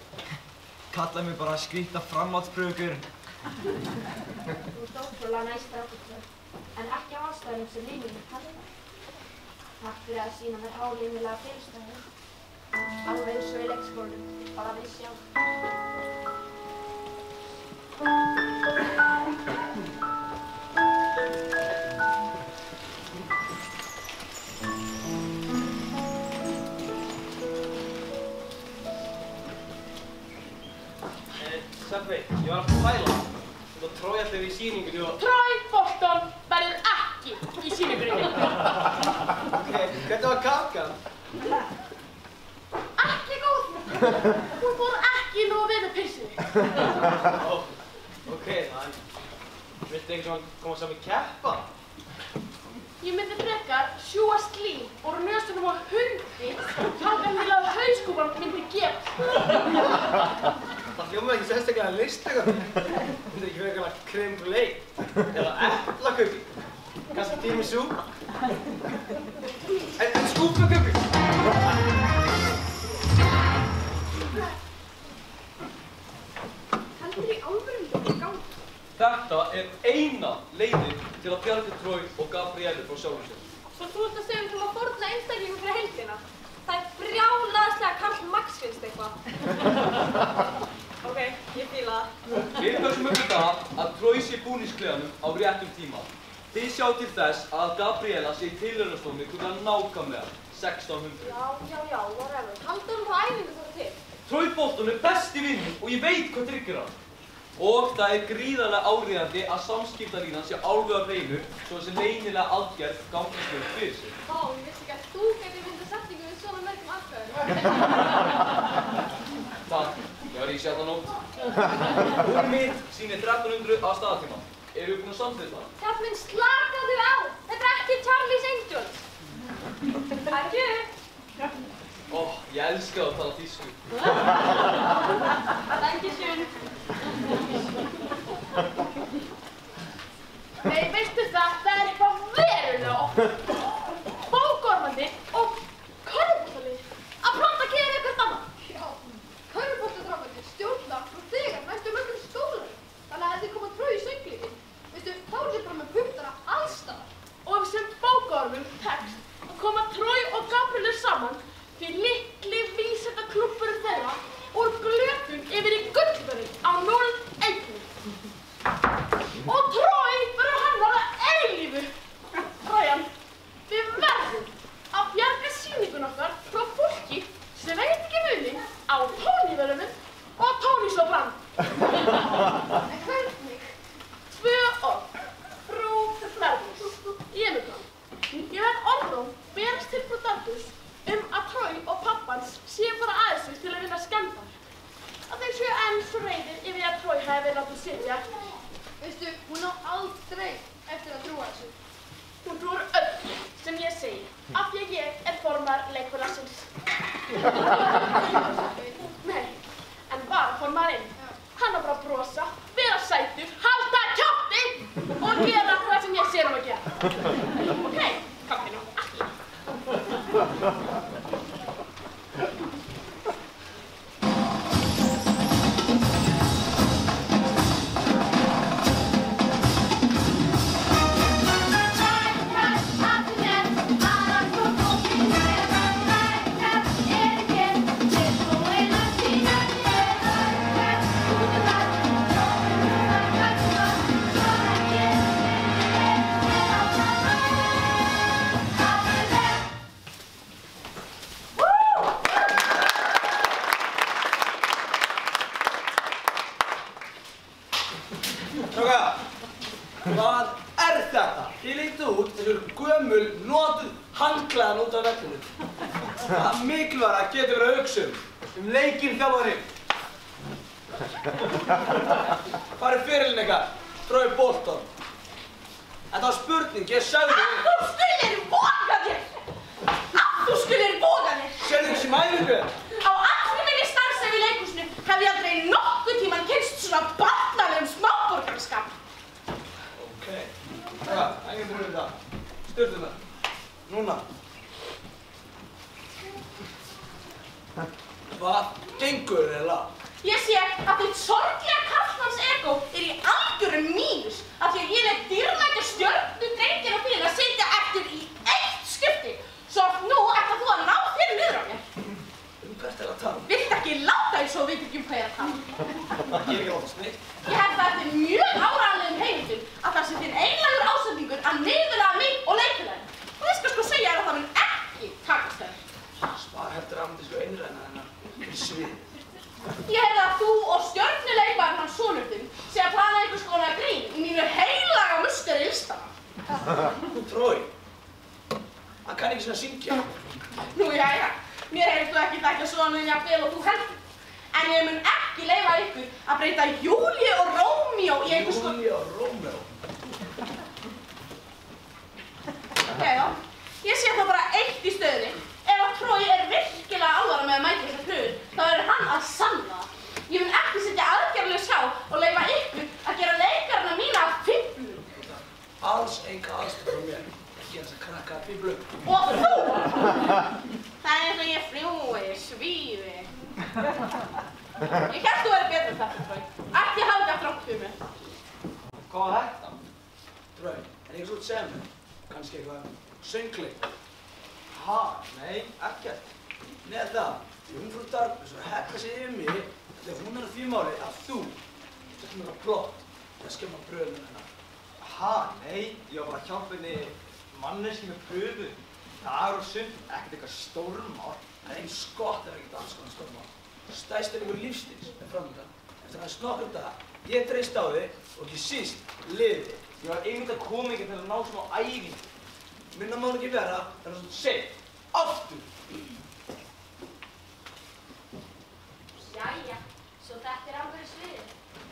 Kallaði mig bara skrýtna framhaldspröfugaurinn. Þú ert ótrúlega næs strákur, en ekki á ástæðum sem lífið kallar það. Takk fyrir að sýna mér hálínulega fyrirstæðu. Alveg eins og í leikskólanum, bara við sjálf. Sveppi, ég var að pæla. Þú var trójallegu í sýningunni og... Troy Bolton verður ekki í sýningunni. Ok, hvernig var kakan? Ekki góð. Hún fór ekki nógu vel með pilsinni. Ok, þannig. Viltu einhvern veginn koma saman í keppa? Ég myndi frekar sjúga slím og nösunum á hundi þangað til að hauskúpan myndi gefa. Það hljómaði ekki sérstaklega listlegur. Myndi ekki frekar að crème brûlée eða eplaköku. Kannski tiramisu. En skúpaköku. Heldur í alvöru þetta í gangi? Þetta er eina leiðin til að bjarga Troy og Gabrielu frá sjálfum sér. Svo þú ert að segja til að fórna einstaklingum fyrir heildina. Það er brjálaðslega Karl Max finnst eitthvað. Ok, ég fíla það. Við pössum upp í það að Troy sé búningsklefanum á réttum tíma. Þið sjá til þess að Gabriela sé í tilraunastofni klukkan nákvæmlega 1600. Já, whatever. Haldur hún á æfingu þetta til? Troy Bolton er besti vinur og ég veit hvað tryggir hann. Og það er gríðarlega áríðandi að samskiptalínan sé alveg á hreinu svo þessi leynilega aðgerð gangast vel fyrir sig. Vá, ég vissi ekki að þú gæti myndað setningu við svona mörgum atkvæðum. Takk, ég var í sjaldan nótt. Húnum mitt sýnir 1300 á staðartíma. Eru við búin að samþykkja það? Kall minn, slakaðu á! Þetta er ekki Charlie's Angels. Adjö. Ég elska að tala þýsku. Dankeschön. Nei, veistu það er eitthvað verulega oft. Bókormandi og körfuboltalið að planta að gera eitthvað annað. Já, körfuboltadrámarnir stjórna frá þegar næstum öllum skólanum. Þannig að ef þið koma tröð í söngleikin, veistu, þá er þið bara með puttana alls staðar. Og ef sem bókormum tekst að koma Troy og Gabriel saman því litli vísindaklúbburinn þeirra úr glöpum yfir í gullverðin á 0-1. Og Troy verður hennar að eilífu. Ryan, við verðum að bjarga sýningun okkar frá fólki sem veit ekki munin á Tony-verðunum og Tony Sopran. En hvernig? 2 orð. Frú Merlis. Ég er með það. Ég hef orðum berast til frú Dantus að Troy og pappans séu fara aðeins sig til að vinna skemmtar. Að þeir séu enn svo reiðir yfir að Troy hafi verið látið sitja. Veistu, hún á aldrei eftir að trúa þessu. Hún trúir öllu sem ég segi, af því að ég er formar leikfélagsins. Nei, en varaformarinn. Hann á bara að brosa, vera sætur, halda kjafti og gera hvað sem ég sé um að gera. Ok, komdu nú, ekki. Hvað er þetta? Þið lítu út eins og gömul, notuð handklæðan út af vellinu. Það mikilvægara getur verið að hugsa leikinn þjálfari. Hvar er fyrirlinn ykkar? Troy Bolton. Þetta var spurning, ég sagði þér. Að þú skulir voga þér! Að þú skulir voga þér! Sérðu þessi mælingu? Á allri minni starfsemi í leikhúsinu hef ég aldrei nokkuð tímann kynnst svona barnalegum smáborgarskap. Enginn trúið þetta. Stjórnum það. Núna. Hvað gengur eiginlega? Ég sé að þitt sorglega karlmanns ego er í algjörum mínus af því að ég leit dýrmæta stjörnudrengina fyrir að sitja eftir í eitt skipti. Svo nú ætlar þú að ná þér niður á mér. Hvert er að tala? Viltu ekki láta því svo veit ekki hvað ég er að tala? Ég er ekki láta sneitt. Ég hef það eftir mjög áræðanlegum heimildum að það sé þinn einlægur ásetningur að niðurlaga mig og leikfélaginn. Og ég skal sko segja að það mun ekki takast þér. Spar heldur að myndi sko einræna þennan svið. Ég hef að þú og stjörnuleikmaðurinn hans sonur þinn sé að plana einhvers konar grín í mínu heilaga musteri listana. Troy, hann kann ekki svona syngja. Nú jæja, mér heyrst þú ekki þekkja sonurinn jafn vel og þú heldur. En ég mun ekki leyfa ykkur að breyta Júlíu og Rómíó í einhvers konar... Júlíu og Rómíó? Já, ég sé það bara eitt í stöðunni. Ef að Troy er virkilega alvara með að mæta þessar pröfur, þá er hann að sanna það. Ég mun ekki setja aðgerðlega sjá og leyfa ykkur að gera leikarna mína að fíflum. Alls enga aðstöð frá mér. Ekki þess að krakka að fíflum. Og þú! Það er eins og ég fljúi, svífi. Ég hélt þú væri betur þetta, Troy. Ekki hafa þetta frátt fyrir mér. Hvað var þetta? Troy, er eitthvað svo sem? Kannski eitthvað söngleik? Ha, nei, ekkert. Nei, það. Jungfrú Darkus var að hekka sig yfir mig þegar hún er á því máli að þú settum eitthvað plott að skemma pröfum hennar. Ha, nei, ég var bara að hjálpa henni manneski með pröfu. Dagur og sund, ekkert eitthvað stórmál. Það er einn skott ef ekkert alls konar stórmál. Stærst er einhver lífstíls með framöndan. Eftir aðeins nokkrum daga, ég treysti á þig og ekki síst liðið. Ég var einmitt að koma ekki til að ná smá æfingu. Minna má ekki vera, það er svona seint. Aftur! Jæja, svo þetta er alveg sviðið.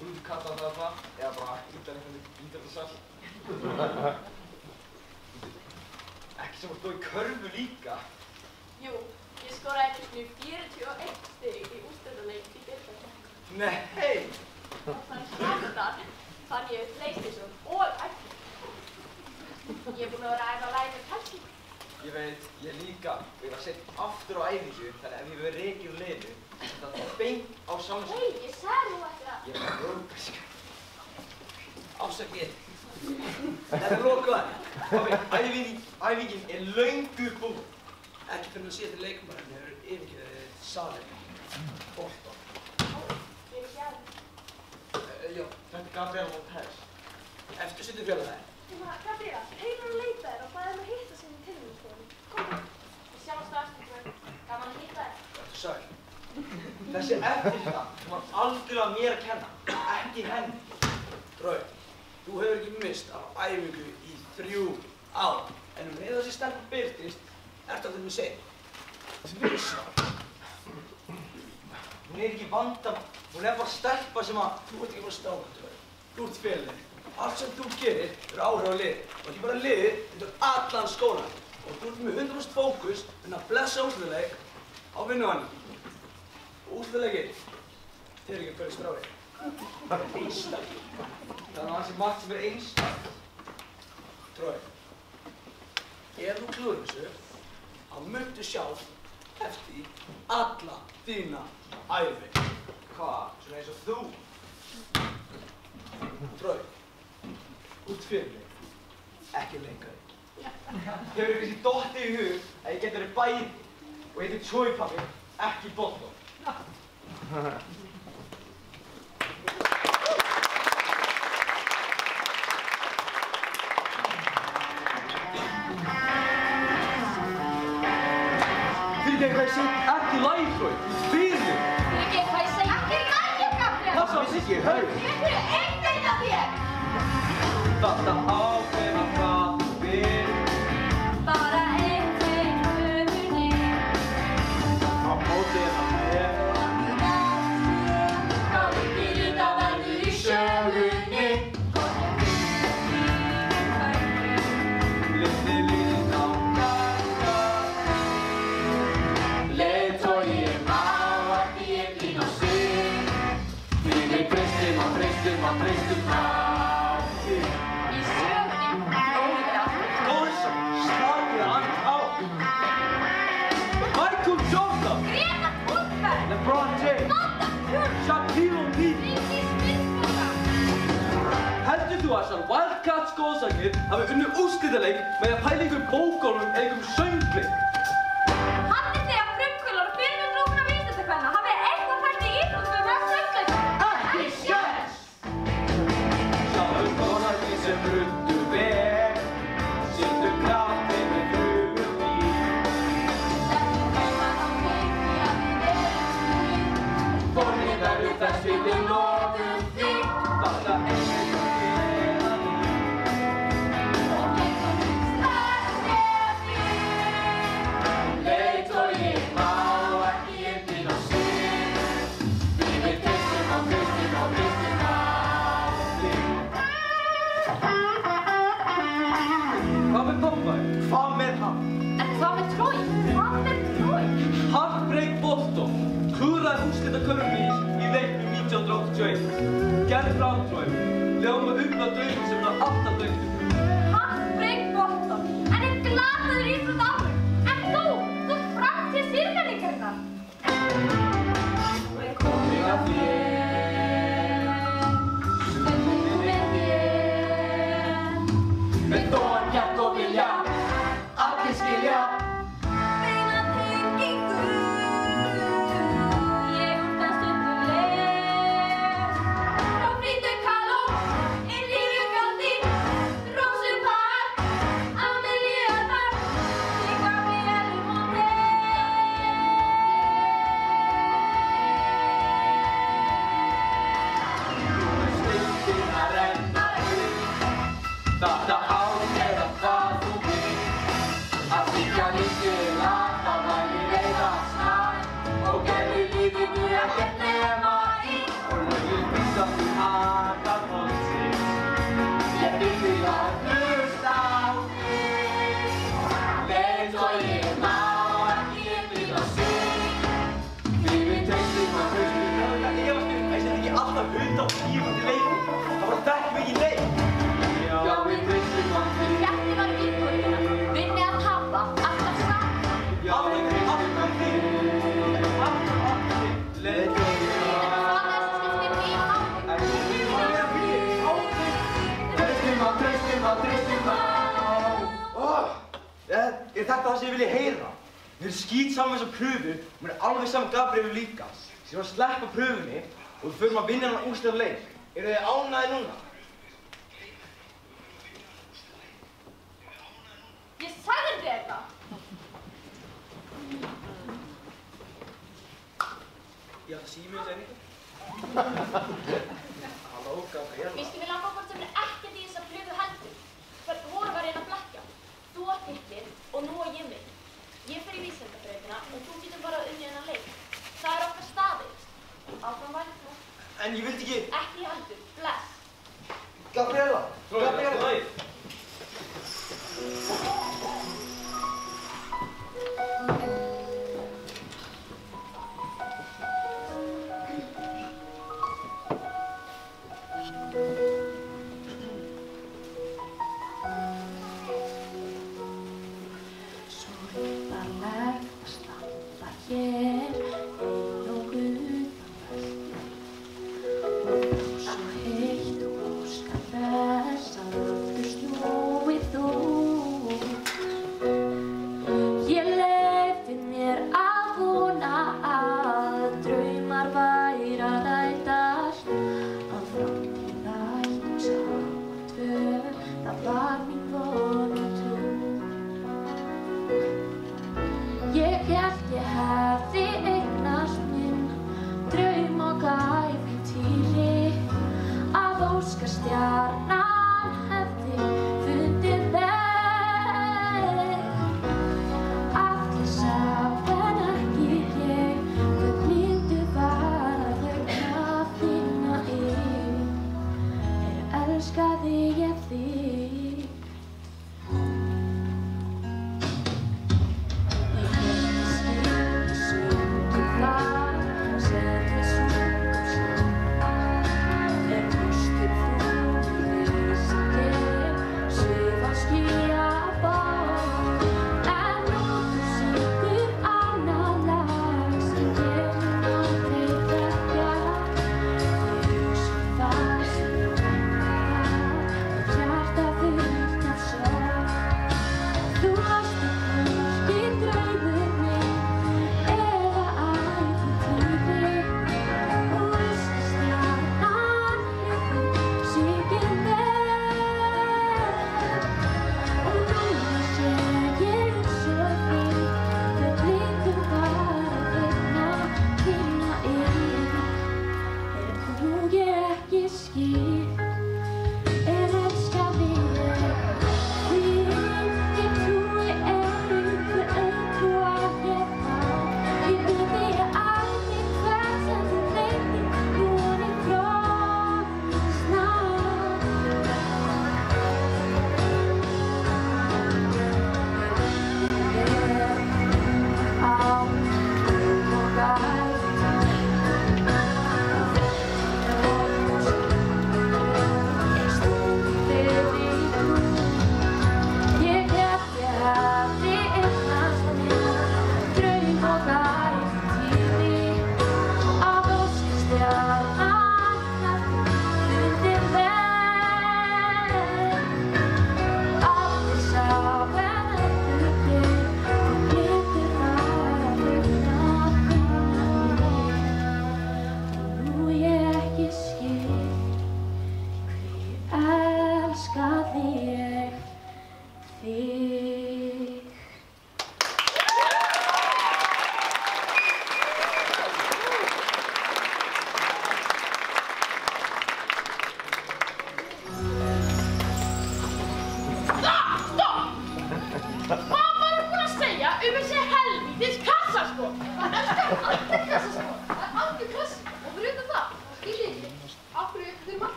Þú getur kallað það, eða bara íþróttasal. Ekki sem að stóð í körfu líka. Jú, ég skoraði einu sinni 41 stig í úrslitaleik í deildarkeppni. Nei! Þann hjartar fann ég PlayStation og iPad. Ég er búin að vera að æfa að læra með tækni. Ég veit, ég líka. Og ég var sett aftur á æfingu, þannig ef ég verið rekið úr liðinu, það var beint á samstöðu. Hei, ég sagði nú eftir að... Ég var rópask. Ásakið. Þetta er lokaðan. Æfingin er löngu búin. Ekki fyrir að sé til leikmaðurinn hefur yfirgeðið salinn. Bolton. Ég er ekki aðeins. Já, þetta er Gabriela Montez. Eftir sittur félagið. Gabriela, Heimur leita þér og bæði að hitta sig í tilvíðstofunni. Komdu. Við sjáumst á eftir. Gaman að hitta þér. Þetta er sæl. Þessi eftirfylgda var algjörlega mér að kenna, ekki henni. Draug, þú hefur ekki mist af æfingu í 3 ár, en með þessi stelpa birtist, ertu að þeim segja. Tvisa. Hún er ekki vandamál, hún er bara stelpa sem að þú ert ekki bara stáðan, Draug. Þú ert félagur. Allt sem þú gerir eru áhrif á liðið, og ekki bara liðið, þetta er allan skólan. Og þú ert með 100% fókus, að blessa úrslitaleik á vinnuvanningi. Úrslitaleikir, þeir eru ekki að hverju stráði. Einstakir. Það er hansi margt sem er einstakir. Draug, ef þú klúður þessu, þá muntu sjá eftir alla þína æfi. Hvað? Svona eins og þú. Draug, út fyrirleik, ekki leikari. Hefur kannski dottið í hug að ég geti verið bæði og heitir tjóipappi, ekki Bolton. Fyrir ekki hvað ég segi, ekki læg, Draug. Fyrir! Fyrir ekki hvað ég segi. Ekki lægi, Gabriela! Passa á Siggi, hau! Ég fyrir eitt af þér! Þetta ákveða hvað þú vil. Bara einn veginn höfunni. Á móti að mér. Gáði fyrir það verður í sögunni. Lyfti líðin á ganga. Leiðtogi má ekki einn á sig. Við treystum á Í sögunni. Góðsson, slagið hann á. Michael Jordan. Greta Thunberg. LeBron James. Nota Kurz. Shaquille O'Neal. Ríkis Minnsbúra. Heldur þú að þessar Wildcats góðsakir hafi unnið úrslitaleik með að pæla einhverjum bókálum eða einhverjum söngleik? Haldið þið að frumkvölar og fyrirmyndsóknar vísindakvenna hafi eitthvað fært í íþróttum með söngleik? Ekki séns! Sjáum góðsakir sem rundu veg, sýndu kraftið með flugum í. Settum heimann á mikið að við erum Fornið verður þess við lofum því, bara einhvern veginn að ný. og eitthvað strax nefnir. Leiðtogi má ekki einn á sig. Við treystum á þig. Hvað með pappa? Hvað með hann? En hvað með Trói? Hvað með Trói? Heartbreak Bolton klúðraði úrslitakörfunni í leiknum 1981. Gerði framtrói, ljóma upp á draugum sem hann alltaf draugum. Heartbreak Bolton. En er glataður íþrótt áður. En þú framtíð sýrmenningarinnar. Og er komið að þér, Stundum með þér. með þóan hjarta og vilja, allir skilja. Beina tengingu. Ég það stundum les. Frá Frida Kahlo, Elíru Gandhi, Rosu Parks, Amelie Earhart, til Gabriela Montez. Þetta ákveða hvað þú vilt Að syngja mikið lag, það væri reiðast snart Og gerði lífinu ekkert nema illt Og lögum vísast harðar hóðsins Ég byrði að hlusta á þig Leið svo ég má ekki byrja sig Því við treystum að hlusta Það efast mér, það er ekki alltaf 110 leik Það bara þekkjum ekki leik Já, við treystum að þig Bjarni var viðkorfina, vinni að tapa, alltaf saman. Já, við treystum að þig Alltaf þig Leið svo ég má Það er sem skiptir mig Treystum að Er þetta það sem ég vilja heyra? Mér er skít saman þessar pröfu og mér er alveg saman Gabriel líka. Ég var að sleppa pröfunni og við förum að vinna hann úrslitað leik. Eru þið ánægðir núna? Ég sagði þér þetta. Já, símið segir ekki. Halló, Gabriel. Vistu, við langar hvort sem er ekkert í þessa pröfu heldur. Hvern voru var einn að blekkja. Þú átt hittir og nú á ég mig. Ég fer í vísindabrautina og þú getur bara unnið hennar leik. Það er okkar staðið. Áfram væri þú. En ég vildi ekki... Ekki heldur. Bless. Gabriela! Gabriela!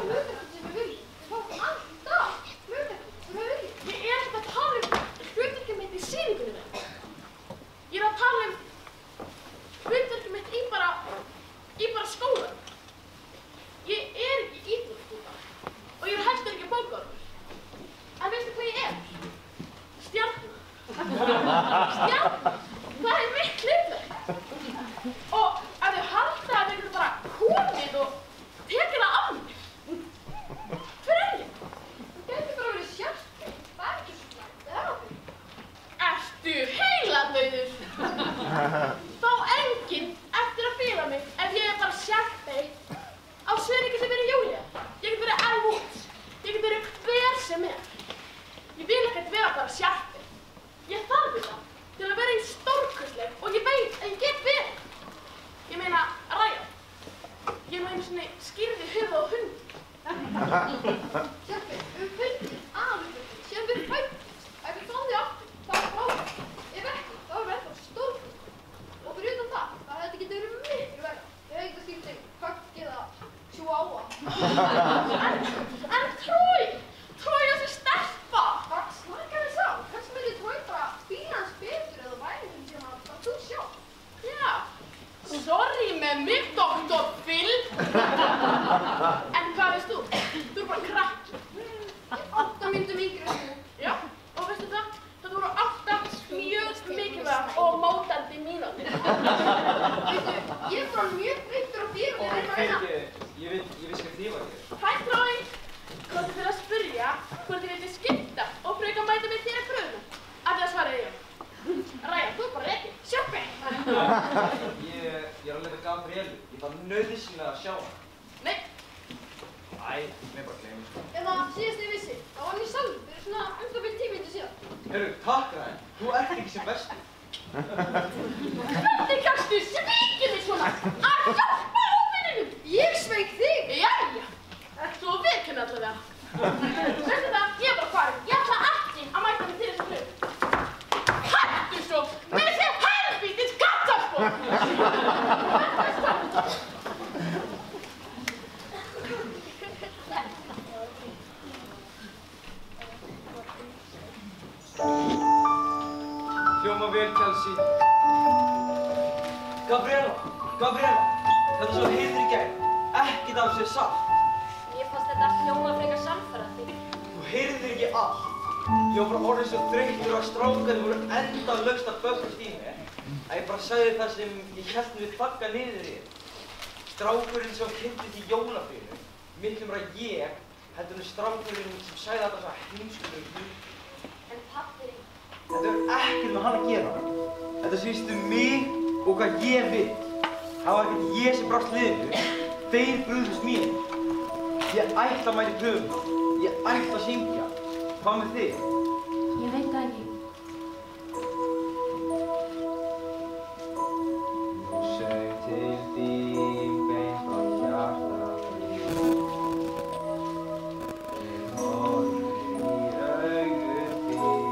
hlutverkin sem við viljum. Við fáum alltaf hlutverkin sem við viljum. Ég er ekkert að tala hlutverkið mitt í sýningunni minni. Ég er að tala hlutverkið mitt í bara skólanum. Ég er ekki íþróttastúlka og ég er heldur ekki bókaormur. En veistu hvað ég er? Stjarna. Stjarna. Það er mitt hlutverk. Og ef þau halda að þau getur bara komið og tekið það af mér. Hver er ég? Þú gæti bara verið Sjarpi. Það er ekki svo slæmt, eða það? Ertu heiladauður? Þá enginn eftir að fíla mig ef ég er bara Sjarpi. Á Sverige sem verið Júlía. Ég get verið Elle Woods. Ég get verið hver sem er. Ég vil ekkert vera bara Sjarpi. Ég þarf þetta til að vera eins stórkostleg og ég veit að ég get verið. Ég meina, Ryan. Ég nú einu sinni skýrði höfuð á hund. Sjarpi, við fundum aðalhlutverkin síðan við fæddumst. Ef við fáum þig aftur, þá er það frábært. Ef ekki, þá erum við ennþá stórkostleg. Og fyrir utan það, hefði þetta getið verið miklu verra. Ég hefði getað skýrt þig högg eða chihuahua. En Troy er þessi stelpa. Hvað snakkar þið sá? Kannski myndi Troy bara spila hans betur eða væri hún sem að þú sjálf. Já, sorry með mig, Dr. Phil. En hvað veist þú? Þú er bara krakki. Ég er 8 mínútum yngri en þú. Já, og veistu það? Það voru alltaf mjög mikilvægar og mótandi mínútur. Veitu, ég er bara mjög breyttur á þér og við erum að reyna. Ég vissi hvað þið var hér. Hæ, Troy. Komdu til að spyrja hvort þið vildi skipta og freka mæta með þér í pröfuna. Að það svaraði ég. Ryan, þú er bara rekinn. Sjarpi. Ég er að leita Gabrielu. Ég þarf nauðsynlega að sjá hana. Nei. Æ, mér bara gleymist. En það síðast ég vissi, þá var hann í salnum fyrir svona umstað 10 mínútur síðan. Heyrðu, takk Ryan. Þú ert ekki sem bestur. Hvernig kannstu svikið mig svona? Að hjálpa óvinnunum. Ég sveik þig! Jæja. Svo viðkynna allavega. Veistu það, ég er bara farin. Ég ætla ekki að mæta mig til þessu pröfu. Hættu svo með þessi helvítis kattaskó! Hljóma vel, Chelsea. Gabriela! Þetta svo heiður í gær. Ekkert af sér satt. Ég fannst þetta hljóma frekar sannfærandi. Þú heyrðir ekki allt. Ég var bara orðinn svo þreyttur að strákarnir voru endalaust að böggast í mig. Að ég bara sagði það sem ég hélt mig þagga niður í þér. Strákurinn sem kynntist í jólafríinu, miklu meira ég, heldur en strákurinn sem sagði þetta svona heimskulega hlut. En pabbi... Þetta hefur ekkert með hann að gera. Þetta snýst mig og hvað ég vil. Það var ekkert ég sem brást liðinu. Þeir brugðust mér. Ég ætla að mæta í pröfuna. Ég ætla að syngja. Hvað með þig? Ég veit það ekki. Nú söng til þín beint frá hjarta mínu. Ég horfi í augu þín.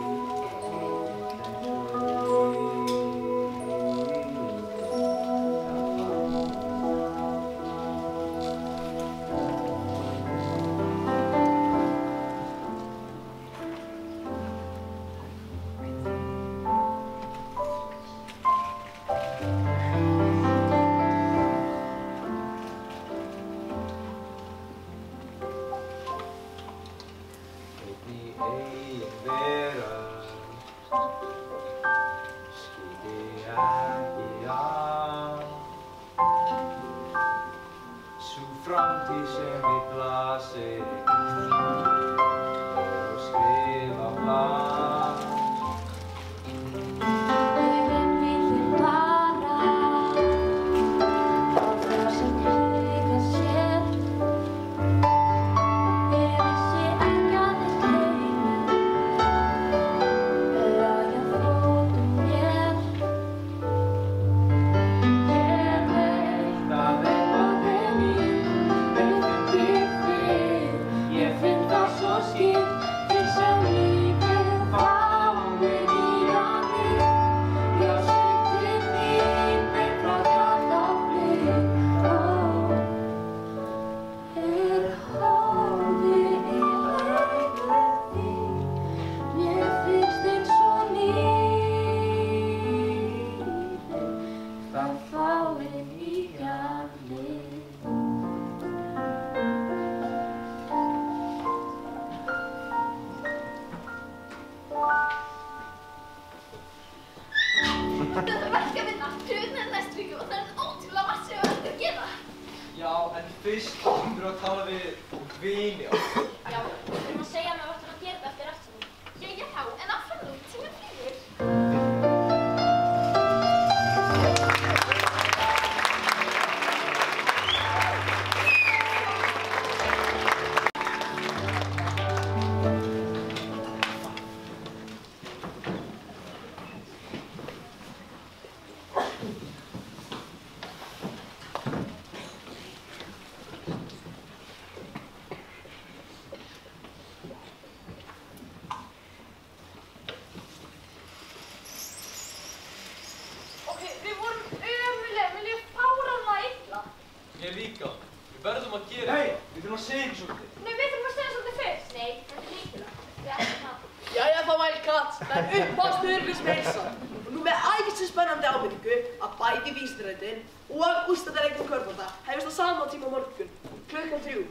Framtíð sem við blasir og skrifa blað. Ég vil bara á það sem huga sér. Ég vissi ekki að þið gleymir eða ég fótum mér. Ég veit að eitthvað er mín. Veit ekki þig og vini okkar. Já, þú þurfum að segja mér hvort þú að gera þetta eftir allt saman. Já, en áfram nú, tíma flýgur. Og úrslitaleikur körfubolta hefjast á sama tíma á morgun, klukkan 3.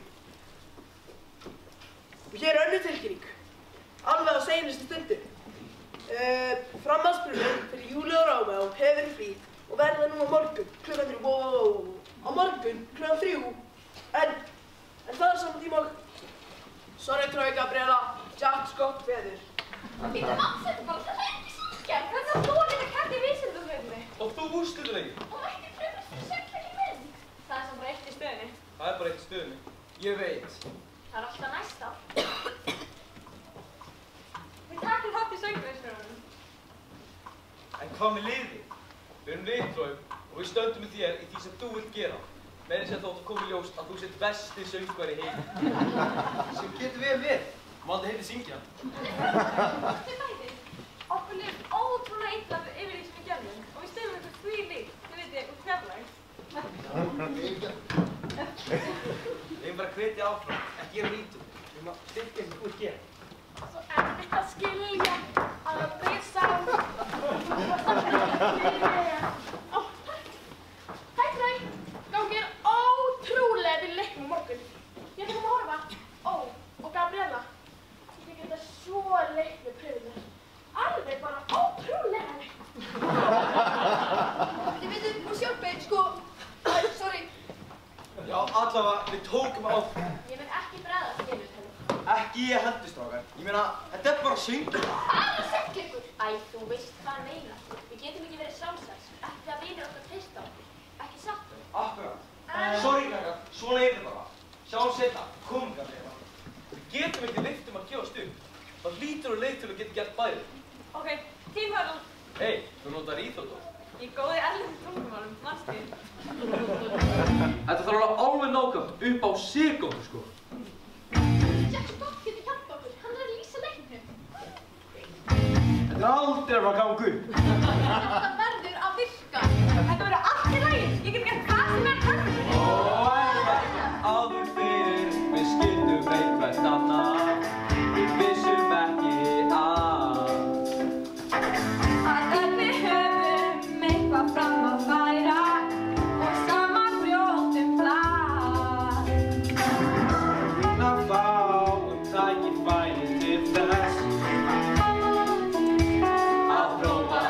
Og hér er önnur tilkynning, alveg á seinustu stundu. Framhaldsprufur fyrir Júlíu og Rómeó hefur verið frí og verða nú á morgun, klukkan 3. Á morgun, klukkan 3. En það er sama tíma og Sonja, Troy, Gabriela, Jack, Scott, Feður. Býttu maður, þetta bara, það er ekki sanngjarnt. Hvernig að þú geta kært í vísindafræðinni? Og þú úrslitaleikur. Og ekki pröfast fyrir söngleiki minn. Það er sem bara eitt í stöðunni. Það er bara eitt í stöðunni. Ég veit. Það er alltaf næsta. Við takum þátt í söngleikisfjörunum. En hvað með liðið? Við erum liðtróf og við stöndum með þér í því sem þú vilt gera. Meira sem þótt að koma í ljós að þú sett besti söngvari í heim. Sem getur vel við. Má aldrei heiti syngja. Þið bæði. Okkur lifir ótrúlega illa yfir því sem við gerðum og við stöðum ykkur því líkt, þið veitir, úr fjarlæg. Við erum bara að hvetja áfram, ekki gera lítið. Við erum að styrkja eins og þú ert gera. Svo erfitt að skilja að breysa á. Hæ, Troy. Gangi er ótrúlega við leiknum morgun. Ég ætla að horfa. Og Gabriela. Ég þykir þetta svo leik með pröfunar. Alveg bara ótrúlega leik. Þið veitum, nú sjálfið, sko, sorry. Já, allavega, við tókum áfram. Ég mun ekki bregðast yfir henni. Ekki ég heldur, strákar. Ég meina, þetta er bara söngur. Bara söngleikur. Æ, þú veist hvað hann meina. Við getum ekki verið sjálfsæls. Ekki að vinir okkar treysta á okkur. Ekki satt. Akkurat. Sorry, krakkar. Svona er þetta bara. Sjáum seinna. Komum, Gabriela. Við getum ekki leyft að gefast upp. Það hlýtur leið til að geta gert bæði. Ok, Team Hurl. Hey, þú notar íþróttur. Ég er góð í erlendum tungumálum, næstu. Þetta þarf að vera alveg nákvæmt upp á sekúndu, sko. Jack Scott getur hjálpað okkur. Hann er að lýsa leiknum. Þetta er aldrei að fara að ganga upp. Þetta verður að virka. Þetta verður allt í lagi. Ég get gert hvað sem er kannski. Áður fyrir við skildum eitthvað annað. Við vissum ekki Að við höfum eitthvað fram að færa og saman brjótum blað. Reyna að fá tækifæri til þess að prófa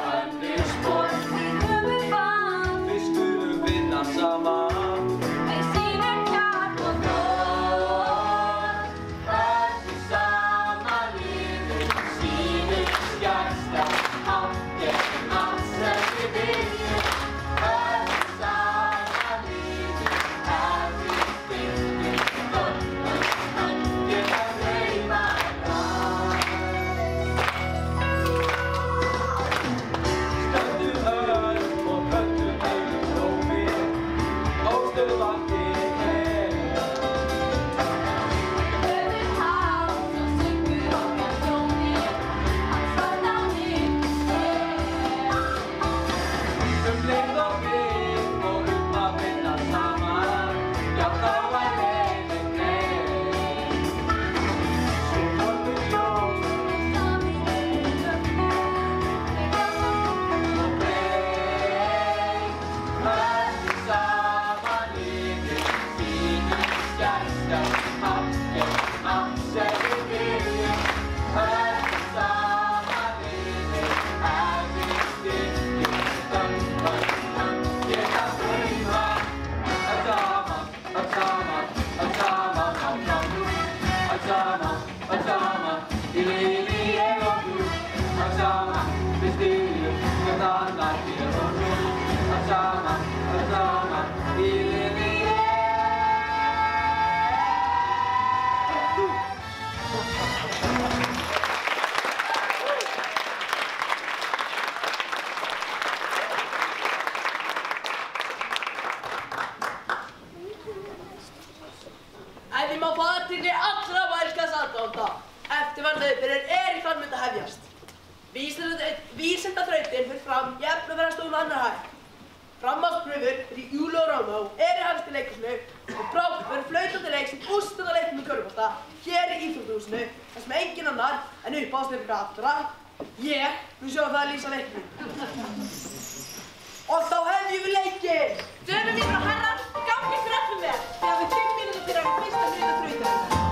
lifi ég og þú, allt saman við styðjum hvert annað hér og nú. Allt saman, í lifi ég og þú. En ég má fá athygli allra vælskaðsaðdáenda. Eftirfarandi er í framvindu að hefjast. Vísindaþrautin fer fram í efnafræðistofuna annar hæð. Framhaldsprufur fyrir Júli og Rómó er í Hafnarfirði leikhúsinu og brátt verður flautað til leiks í úrslitaleiknum í körfubolta hér í íþróttahúsinu þar sem enginn annar en uppáhaldsleikari allra, ég, mun sjá það að lýsa leiknum. Og þá hefjum við leikinn! Dömur mínir og herrar, gangi fyrir öllum vel. Við hafum 5 mínútur fyrir að fyrsta hluta þrautarinnar.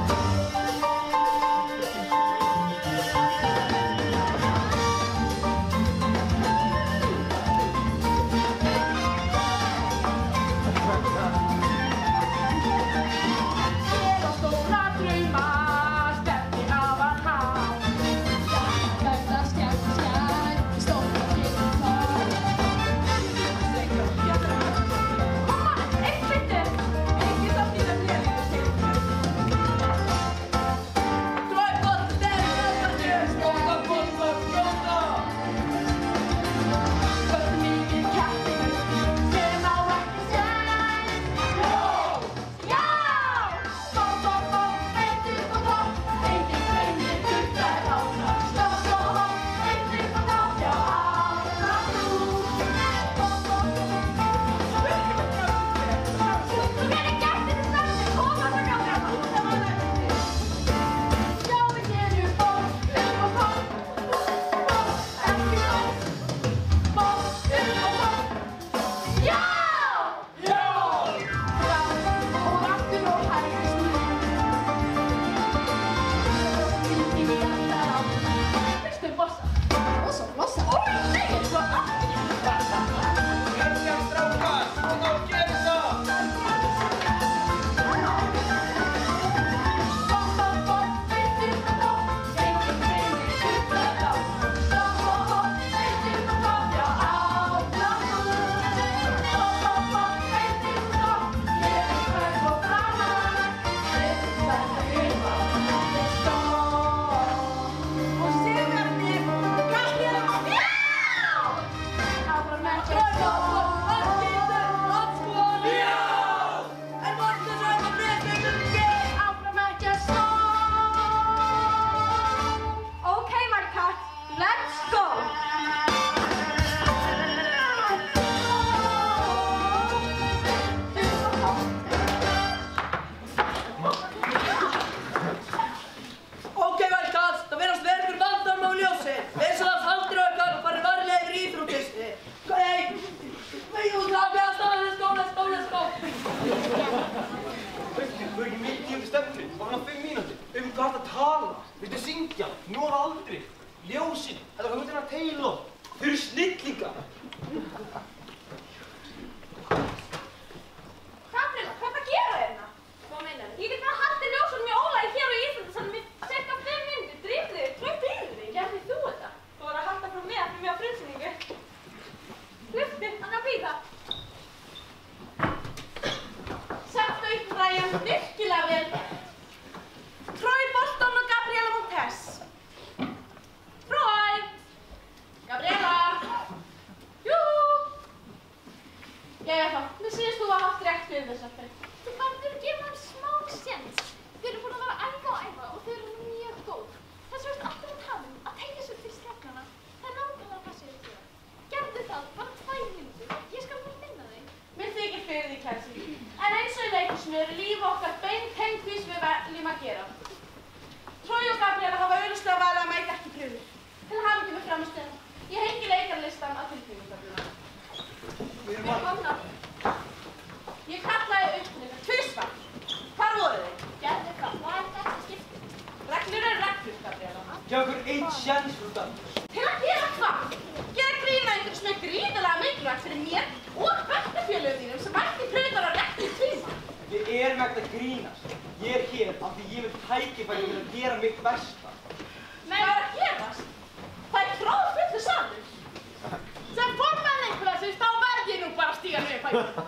Engar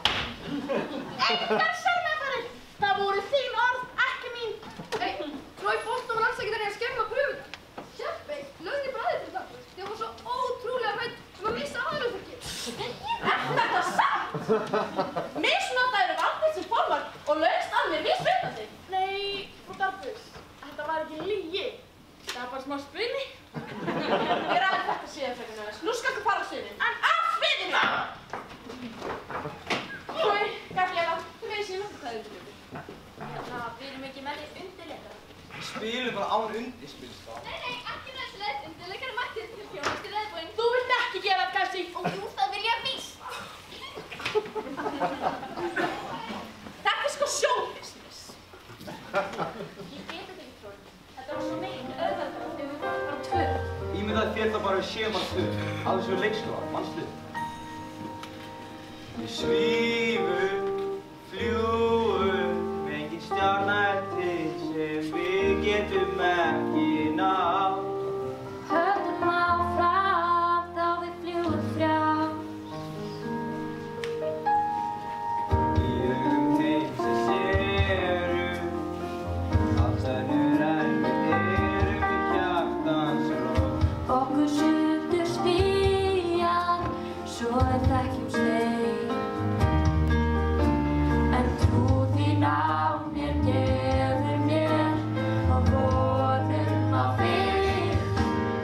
sannleikanir! Það voru þín orð, ekki mín. Hey, Troy Bolton var alls ekki að skemma pröfuna. Sjarpey, lögði bræðið til það. Ég var svo ótrúlega hrædd að missa aðalfólki. Er þetta satt? Misnotaðir valdið sem formar og laust að mér vísvitandi. Nei, frú Darbus, þetta var ekki lygi. Það var bara smá spuni. Ég ræði þetta síðan frekar með þess. Nú skal þú fara sviðin. En af sviðinu! Troy, Gabriela, þú veist ég nokkuð hvað þið hlutir. Við erum ekki með því undirleikara. Spilum bara án undirspils þá. Nei, ekki næstilegt. Undirleikari mættir til þjónustu reiðbúinn. Þú vilt ekki gera þetta, Gassi. Og jú, það vil ég víst. Þetta sko showbusiness. Ég geti þig, Troy. Þetta var svo megin auðvitað þegar við vorum bara tvö. Ímyndaði þér það bara 7 manns hlut. Alveg sem leikskóla, manns hlut. Við svífum, fljúum, með engin stjarna eftir sem við getum ekki náð. Höldum áfram þá við fljúgum frjáls. Í augum þeim sem sérum, allt önnur en við erum í hjartans ró. Okkur sundur stíjan, svo við þekkjum stein. En trú þín á mér gefur mér og vonum á þig.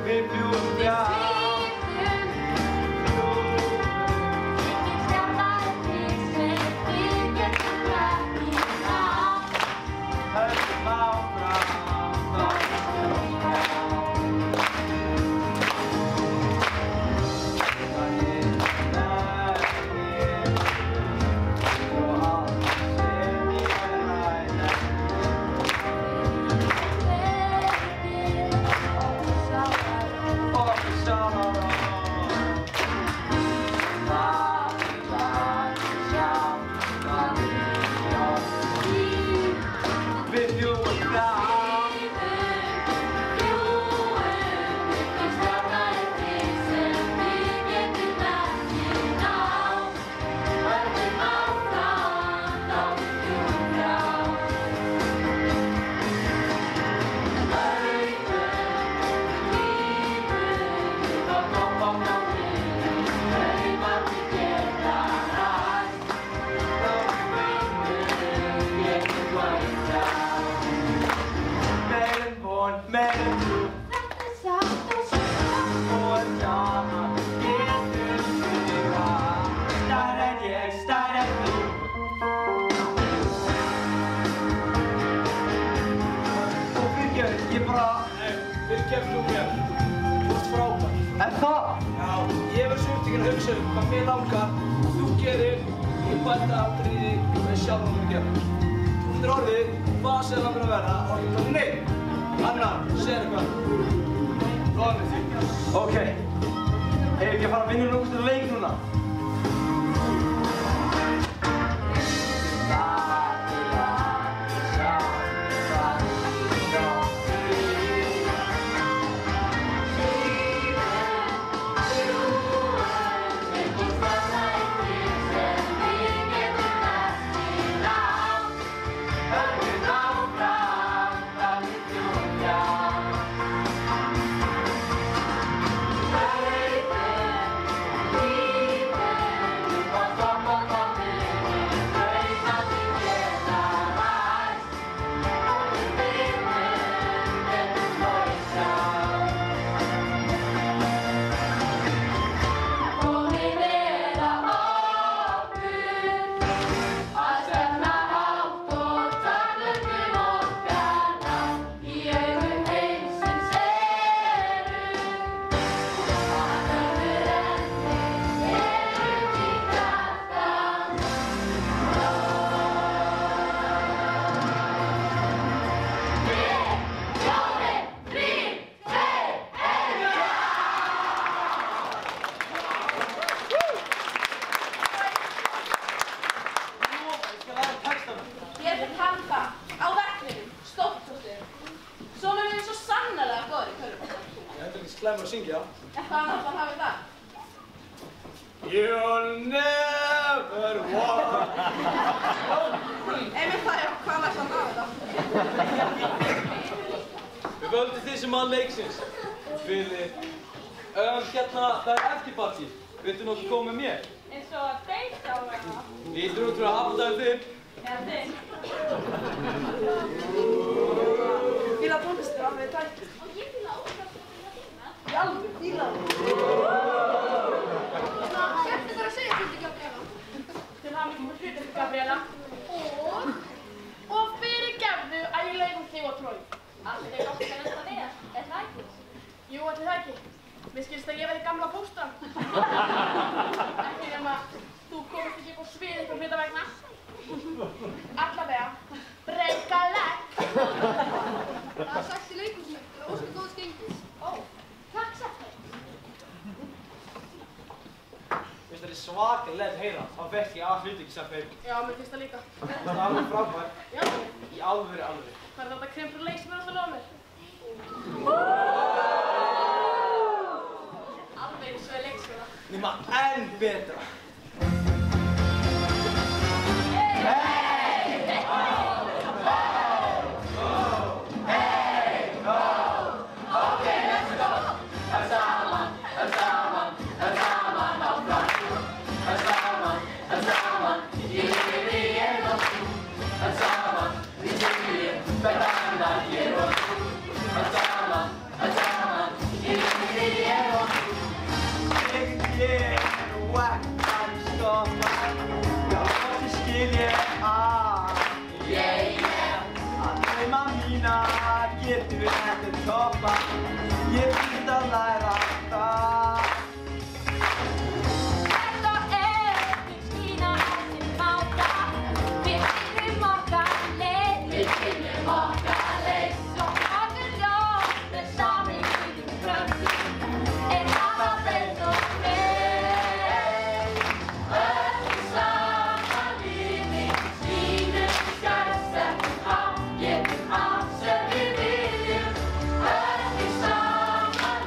Við fljúgum frjáls. Engin stjarna eftir sem við getum ekki náð. Höldum áfram þá við fljúgum frjáls. Það er nærmir og allt sem ég ræða. Okkur saman á. Við fljúgum frjáls. Meir en von, meir en trú og saman getum við það. Stærri en ég, stærri en þú. Og fyrirgefðu, ég bara... Fyrirgefðu þú mér. Þú ert frábær. Er það? Já, ég verð svo upptekinn að hugsa hvað mér langar og þú gerir í bæta atriði með sjálfum að gera. Þú getur orðið hvað sem langar að vera og ég bara nei. Anna, segir eitthvað. Loðið því. Ok. Hefur ekki að fara að vinna lókstu leik núna? slæmur að syngja. Hvað annars var hafið það? You'll never Einmitt það, já, hvað var samt af þetta? Við völdum þið sem mann leiksins. Fyrir, hérna, það er eftirparti. Viltu nokkuð koma með mér? Eins og deyta á vegna. Lítur út fyrir að hafa það þinn. Já, þig. Fíla tónlistir af því tækir. Og ég fíla óskast að Í alveg, fíla það. Skemmtilegt að segja þetta, Gabriela. Til hamingju með hlutverkið, Gabriela. Og fyrirgefðu að ég laug þig og Trói. Allir er gott að enda við, er það ekki? Jú, allir það ekki. Mér skilst að ég verði gamla fóstran. Ekki nema þú komist ekki upp á svið eitthvað hluta vegna. Allavega, breyka legg. Það er sagt í leikhúsinu. Það er óskum góðs gengis. Ó, takk sættir. Veist það er svakalega heyra. Þá fekk ég að hluti ekki sem þeim. Já, mér finnst það líka. Það er alveg frábær. Já, Í alvöru. hvað er þetta kremfur leik sem er alltaf lofa mér? Alveg eins og er leikskóla. Nema enn betra. Getum við ekki toppa, ég vil að læra það. Þetta er skína eftir máta. Við finnum okkar leið. Svo okkar ljóð með samlíkingum framtíð. En hafa breytt og breytt. Öll saman við skínum skært settum á. Getum allt sem við viljum. Öll saman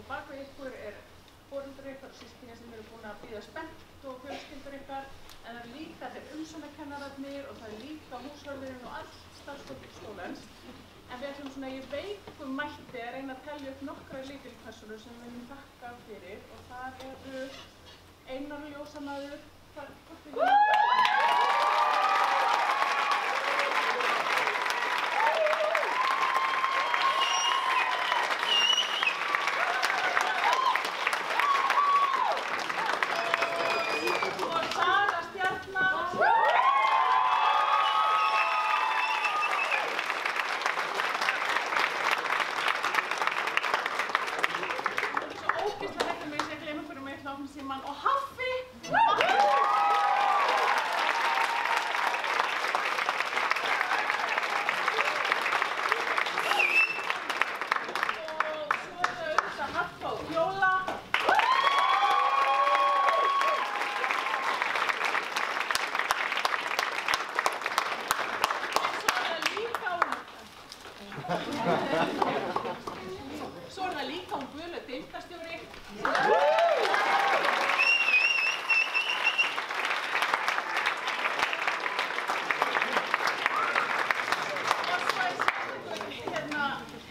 og bak við ykkur foreldrar ykkar og systkini sem eru búin að bíða spennt og fjölskyldur ykkar, en það er líka þeir umsjónarkennararnir og það er líka húsvörðurinn og allt starfsfólk skólans. En við ætlum svona í veikum mætti að reyna að telja upp nokkra lykilpersónur sem við viljum þakka fyrir, og það eru Einar ljósamaður, Síman og Haffi! Og svo er það auðvitað Harpa og Fjóla. Svo er það líka hún Guðlaug deildarstjóri.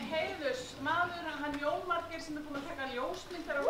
Heiðurs maður, hann Jón Margeir sem er búinn að taka ljósmyndar á